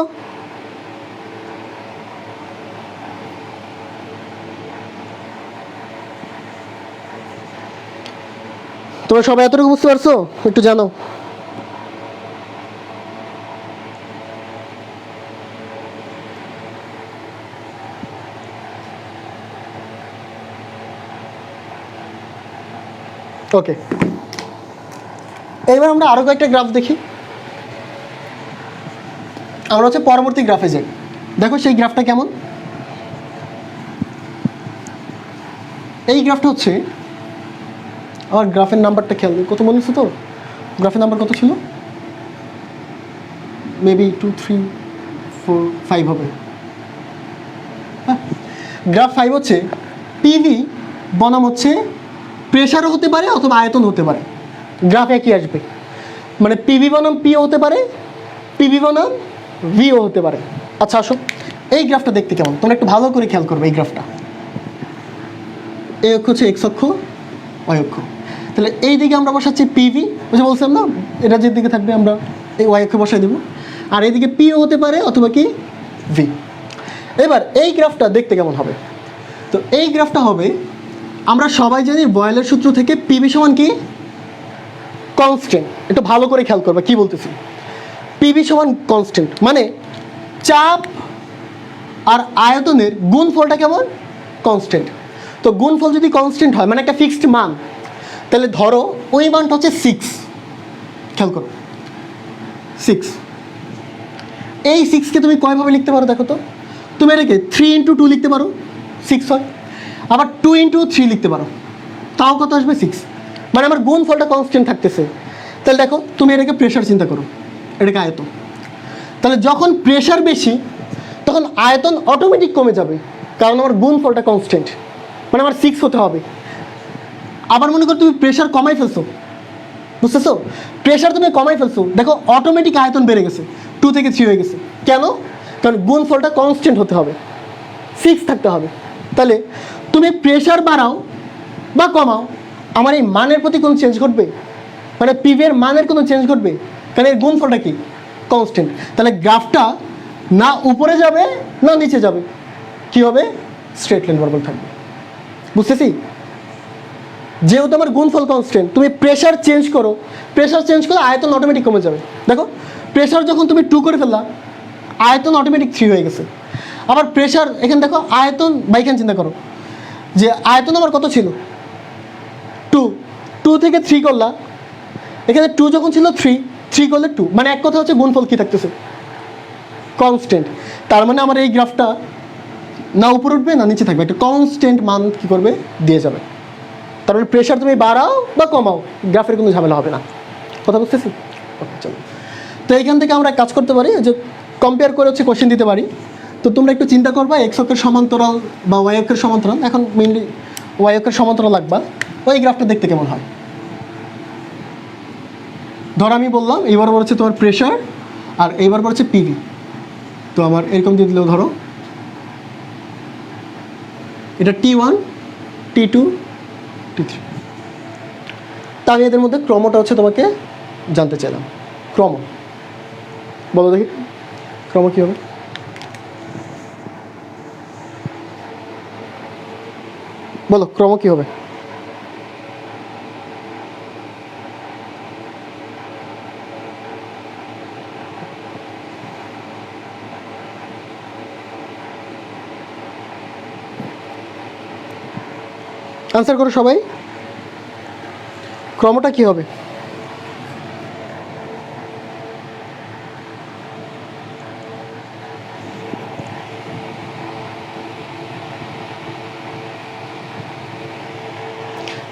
তোমরা সবাই এতটুকু বুঝতে পারছো? একটু জানো। ওকে, এইবার আমরা আরো কয়েকটা গ্রাফ দেখি। আমরা হচ্ছে পরবর্তী গ্রাফে যাই। দেখো সেই গ্রাফটা কেমন। এই গ্রাফটা হচ্ছে, আমার গ্রাফের নাম্বারটা খেয়াল কত মনে হচ্ছে, তো গ্রাফের নাম্বার কত ছিল, মেবি 2 3 4 5 হবে। হ্যাঁ, গ্রাফ 5 হচ্ছে পিভি বনাম হচ্ছে প্রেশারও হতে পারে অথবা আয়তন হতে পারে, গ্রাফ একই আসবে। মানে পিভি বনাম পিও হতে পারে, পিভি বনাম ভিও হতে পারে। আচ্ছা আসো, এই গ্রাফটা দেখতে কেমন তোমরা একটু ভালো করে খেয়াল করবে। এই গ্রাফটা, এই অক্ষ হচ্ছে এক্স অক্ষ, ওয়াই অক্ষ। তাহলে এই দিকে আমরা বসাচ্ছি পিভি, ওই যে বলছিলাম না, এটা যে দিকে থাকবে আমরা এই ওয়াই অক্ষে বসাই দেবো, আর এইদিকে পিও হতে পারে অথবা কি ভি। এবার এই গ্রাফটা দেখতে কেমন হবে, তো এই গ্রাফটা হবে, আমরা সবাই জানি বয়েলের সূত্র থেকে পিভি সমান কি কনস্ট্যান্ট। একটু ভালো করে খেয়াল করবে কি বলতেছি, পিভি সমান কনস্ট্যান্ট মানে চাপ আর আয়তনের গুণফলটা কেমন কনস্ট্যান্ট। তো গুণফল যদি কনস্ট্যান্ট হয় মানে একটা ফিক্সড মান, তাহলে ধরো ওই মানটা হচ্ছে 6, খেয়াল করো 6। এই 6কে তুমি কয়ভাবে লিখতে পারো দেখো তো, তুমি এটাকে 3 × 2 লিখতে পারো, 6 হয়। আবার 2 × 3 লিখতে পারো, তাও কত আসবে 6। মানে আমার গুণফলটা কনস্ট্যান্ট থাকতেছে। তাহলে দেখো তুমি এটাকে প্রেশার চিন্তা করো, এটাকে আয়তন। তাহলে যখন প্রেশার বেশি তখন আয়তন অটোমেটিক কমে যাবে, কারণ আমার গুণফলটা কনস্ট্যান্ট, মানে আমার 6 হতে হবে। আবার মনে করো তুমি প্রেশার কমাই ফেলছো, বুঝতেছো, প্রেশার তুমি কমাই ফেলছো, দেখো অটোমেটিক আয়তন বেড়ে গেছে, 2 থেকে 3 হয়ে গেছে। কেন? কারণ গুণফলটা কনস্ট্যান্ট হতে হবে, 6 থাকতে হবে। তাহলে তুমি প্রেশার বাড়াও বা কমাও, আমার এই মানের প্রতি কোনো চেঞ্জ ঘটবে, মানে পিভের মানের কোনো চেঞ্জ ঘটবে, কারণ এর গুণফলটা কি কনস্ট্যান্ট। তাহলে গ্রাফটা না উপরে যাবে না নিচে যাবে, কি হবে স্ট্রেট লাইন বরাবর থাকবে। বুঝতেছি? যেহেতু আমার গুণফল কনস্ট্যান্ট, তুমি প্রেশার চেঞ্জ করো, প্রেশার চেঞ্জ করলে আয়তন অটোমেটিক কমে যাবে। দেখো প্রেশার যখন তুমি 2 করে ফেললা, আয়তন অটোমেটিক 3 হয়ে গেছে। আবার প্রেশার এখানে দেখো আয়তন বা এখানে চিন্তা করো যে আয়তন আমার কত ছিল 2 থেকে 3 করলা, এখানে 2 যখন ছিল 3 করলে 2, মানে এক কথা হচ্ছে গুণফল কি থাকতেছে কনস্ট্যান্ট। তার মানে আমার এই গ্রাফটা না উপরে উঠবে না নিচে থাকবে, একটা কনস্ট্যান্ট মান কি করবে দিয়ে যাবে। তার মানে প্রেশার তুমি বাড়াও বা কমাও, গ্রাফের কোনো ঝামেলা হবে না। কথা বুঝতেছি? ওকে, চলো। তো এইখান থেকে আমরা কাজ করতে পারি, যে কম্পেয়ার করে হচ্ছে কোশ্চেন দিতে পারি। তো তোমরা একটু চিন্তা করবা এক্স অক্ষের সমান্তরাল বা ওয়াই অক্ষের সমান্তরাল, এখন মেইনলি ওয়াই অক্ষের সমান্তরাল লাগবা, ওই গ্রাফটা দেখতে কেমন হয়। ধর আমি বললাম এইবার হচ্ছে তোমার প্রেশার আর এইবার হচ্ছে পিভি। তো আমার এরকম দিয়ে দিলেও ধরো এটা T1 T2 T3। তা আমি এদের মধ্যে ক্রমটা হচ্ছে তোমাকে জানতে চাইলাম। ক্রম বলো দেখি, ক্রম কী হবে? বলো ক্রম কী হবে? আনসার করো সবাই, ক্রমটা কি হবে?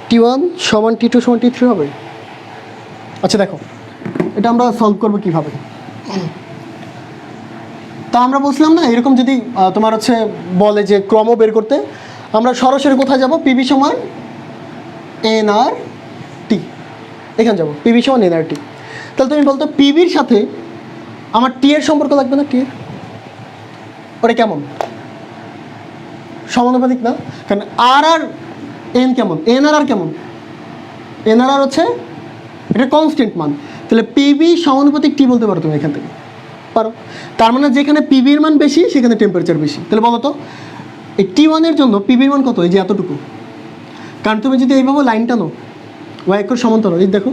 T1 সমান T2 সমান T3 হবে। আচ্ছা দেখো, এটা আমরা সলভ করবো কিভাবে। তা আমরা বলছিলাম না, এরকম যদি তোমার হচ্ছে বলে যে ক্রম বের করতে, আমরা সরাসরি কোথায় যাব? পিভি সমান এন আর টি, এখানে যাবো পিভি সমান এন আর টি। তাহলে তুমি বলতো পিভির সাথে আমার টি এর সম্পর্ক লাগবে না? টি এর ওটা কেমন? সমানুপাতিক না? কারণ আর আর এন কেমন, এন আর আর কেমন? এন আর আর হচ্ছে এটা কনস্ট্যান্ট মান, তাহলে পিভি সমানুপাতিক টি বলতে পারো তুমি এখান থেকে, পারো। তার মানে যেখানে পিভির মান বেশি সেখানে টেম্পারেচার বেশি। তাহলে বলো তো এই T1 এর জন্য পিভির মান কত? এই যে এতটুকু। কারণ তুমি যদি এইভাবে লাইন টানো ওয়াই অক্ষের সমান্তরাল, এই দেখো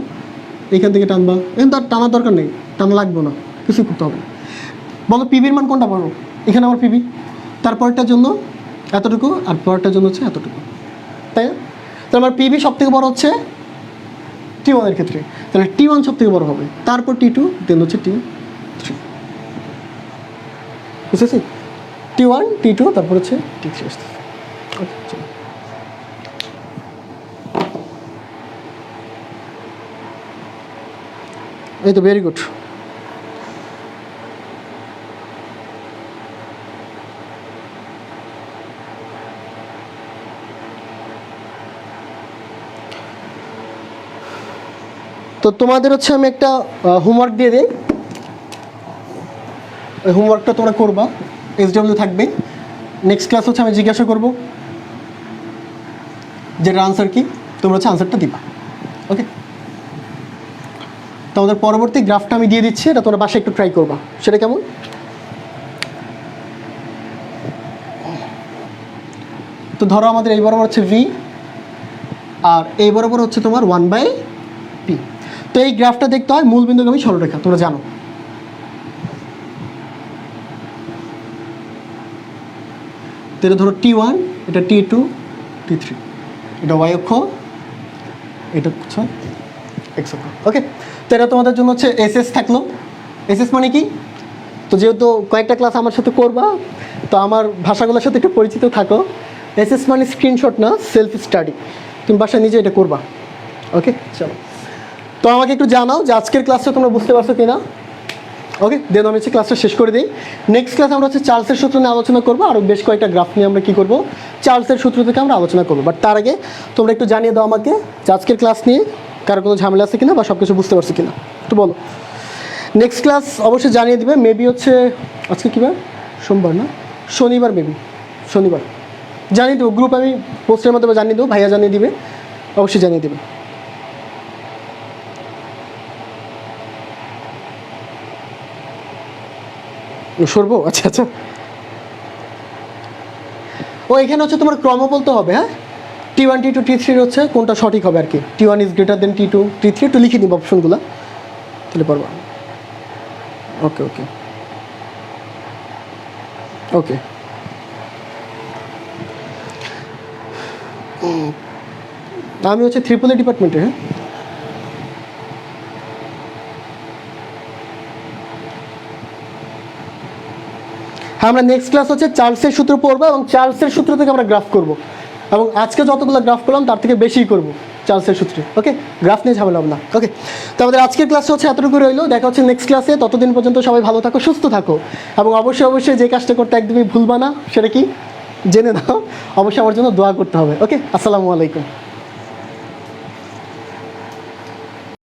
এইখান থেকে টানবা, এখন তার টানার দরকার নেই, টানা লাগবে না, কিছুই করতে হবে না। বলো পিভির মান কোনটা পারবো? এখানে আমার পিভি, তারপরটার জন্য এতটুকু আর পরেরটার জন্য হচ্ছে এতটুকু, তাই না? তাহলে আমার পিভি সব থেকে বড় হচ্ছে T1 এর ক্ষেত্রে, তাহলে T1 সব থেকে বড় হবে, তারপর T2, দেন হচ্ছে T3। বুঝেছি? T1 T2 তারপর হচ্ছে T3 আসছে। ওকে, চলো। এই তো, ভেরি গুড। তো তোমাদের হচ্ছে আমি একটা হোমওয়ার্ক দিয়ে দিই, ওই হোমওয়ার্কটা তোমরা করবা, SW থাকবে। নেক্সট ক্লাস হচ্ছে আমি জিজ্ঞাসা করবো যেটার আনসার কি, তোমরা হচ্ছে আনসারটা দিবা। ওকে, তোমাদের পরবর্তী গ্রাফটা আমি দিয়ে দিচ্ছি, এটা তোমরা বাসায় একটু ট্রাই করবা। সেটা কেমন? তো ধরো আমাদের এই বরাবর হচ্ছে ভি আর এই বরাবর হচ্ছে তোমার 1/p। তো এই গ্রাফটা দেখতে হয় মূলবিন্দুগামী সরলরেখা, তোমরা জানো। তো এটা ধরো T1, এটা T2 T3, এটা ওয়াই অক্ষ, এটা হচ্ছে এক্স অক্ষ। ওকে, তো এটা তোমাদের জন্য হচ্ছে এসএস থাকলো। এসএস মানে কি? তো যেহেতু কয়েকটা ক্লাস আমার সাথে করবা, তো আমার ভাষাগুলোর সাথে একটু পরিচিত থাকো। এসএস মানে স্ক্রিনশট না, সেলফ স্টাডি। তুমি বাসায় নিজে এটা করবা। ওকে, চলো। তো আমাকে একটু জানাও যে আজকের ক্লাসটা তোমরা বুঝতে পারছো কি না। ওকে, দেন আমি হচ্ছে ক্লাসটা শেষ করে দিই। নেক্সট ক্লাস আমরা হচ্ছে চার্লসের সূত্র নিয়ে আলোচনা করবো, আরও বেশ কয়েকটা গ্রাফ নিয়ে আমরা কী করবো, চার্লসের সূত্র থেকে আমরা আলোচনা করবো। বাট তার আগে তোমরা একটু জানিয়ে দাও আমাকে যে আজকের ক্লাস নিয়ে কারো কোনো ঝামেলা আছে কিনা বা সব কিছু বুঝতে পারছো কিনা, একটু বলো। নেক্সট ক্লাস অবশ্যই জানিয়ে দিবে, মেবি হচ্ছে আজকে কী বার? সোমবার না, শনিবার, মেবি শনিবার জানিয়ে দেবো। গ্রুপ আমি পোস্টের মাধ্যমে জানিয়ে দেবো, ভাইয়া জানিয়ে দিবে, অবশ্যই জানিয়ে দেবে। সরবো, আচ্ছা আচ্ছা। ও এখানে হচ্ছে তোমার ক্রম বলতে হবে, হ্যাঁ। T1 T2 T3 হচ্ছে কোনটা সঠিক হবে আর কি। T1 is greater than T2 T3, একটু লিখে নিব অপশনগুলো, তাহলে পারবা। ওকে ওকে ওকে। আমি হচ্ছে ত্রিপুলি ডিপার্টমেন্টে, হ্যাঁ। আমরা নেক্সট ক্লাস হচ্ছে চার্লসের সূত্র পড়বো এবং চার্লসের সূত্র থেকে আমরা গ্রাফ করব। এবং আজকে যতগুলো গ্রাফ করলাম তার থেকে বেশিই করবো চার্লসের সূত্রে। ওকে, গ্রাফ নিয়ে ঝামেলা হবে না। ওকে, তো আমাদের আজকের ক্লাস হচ্ছে এতটুকু রইলো। দেখা হচ্ছে নেক্সট ক্লাসে। ততদিন পর্যন্ত সবাই ভালো থাকো, সুস্থ থাকো, এবং অবশ্যই যে কাজটা করতে একদমই ভুলবা না, সেটা কি জেনে নাও, অবশ্যই আমার জন্য দোয়া করতে হবে। ওকে, আসসালামু আলাইকুম।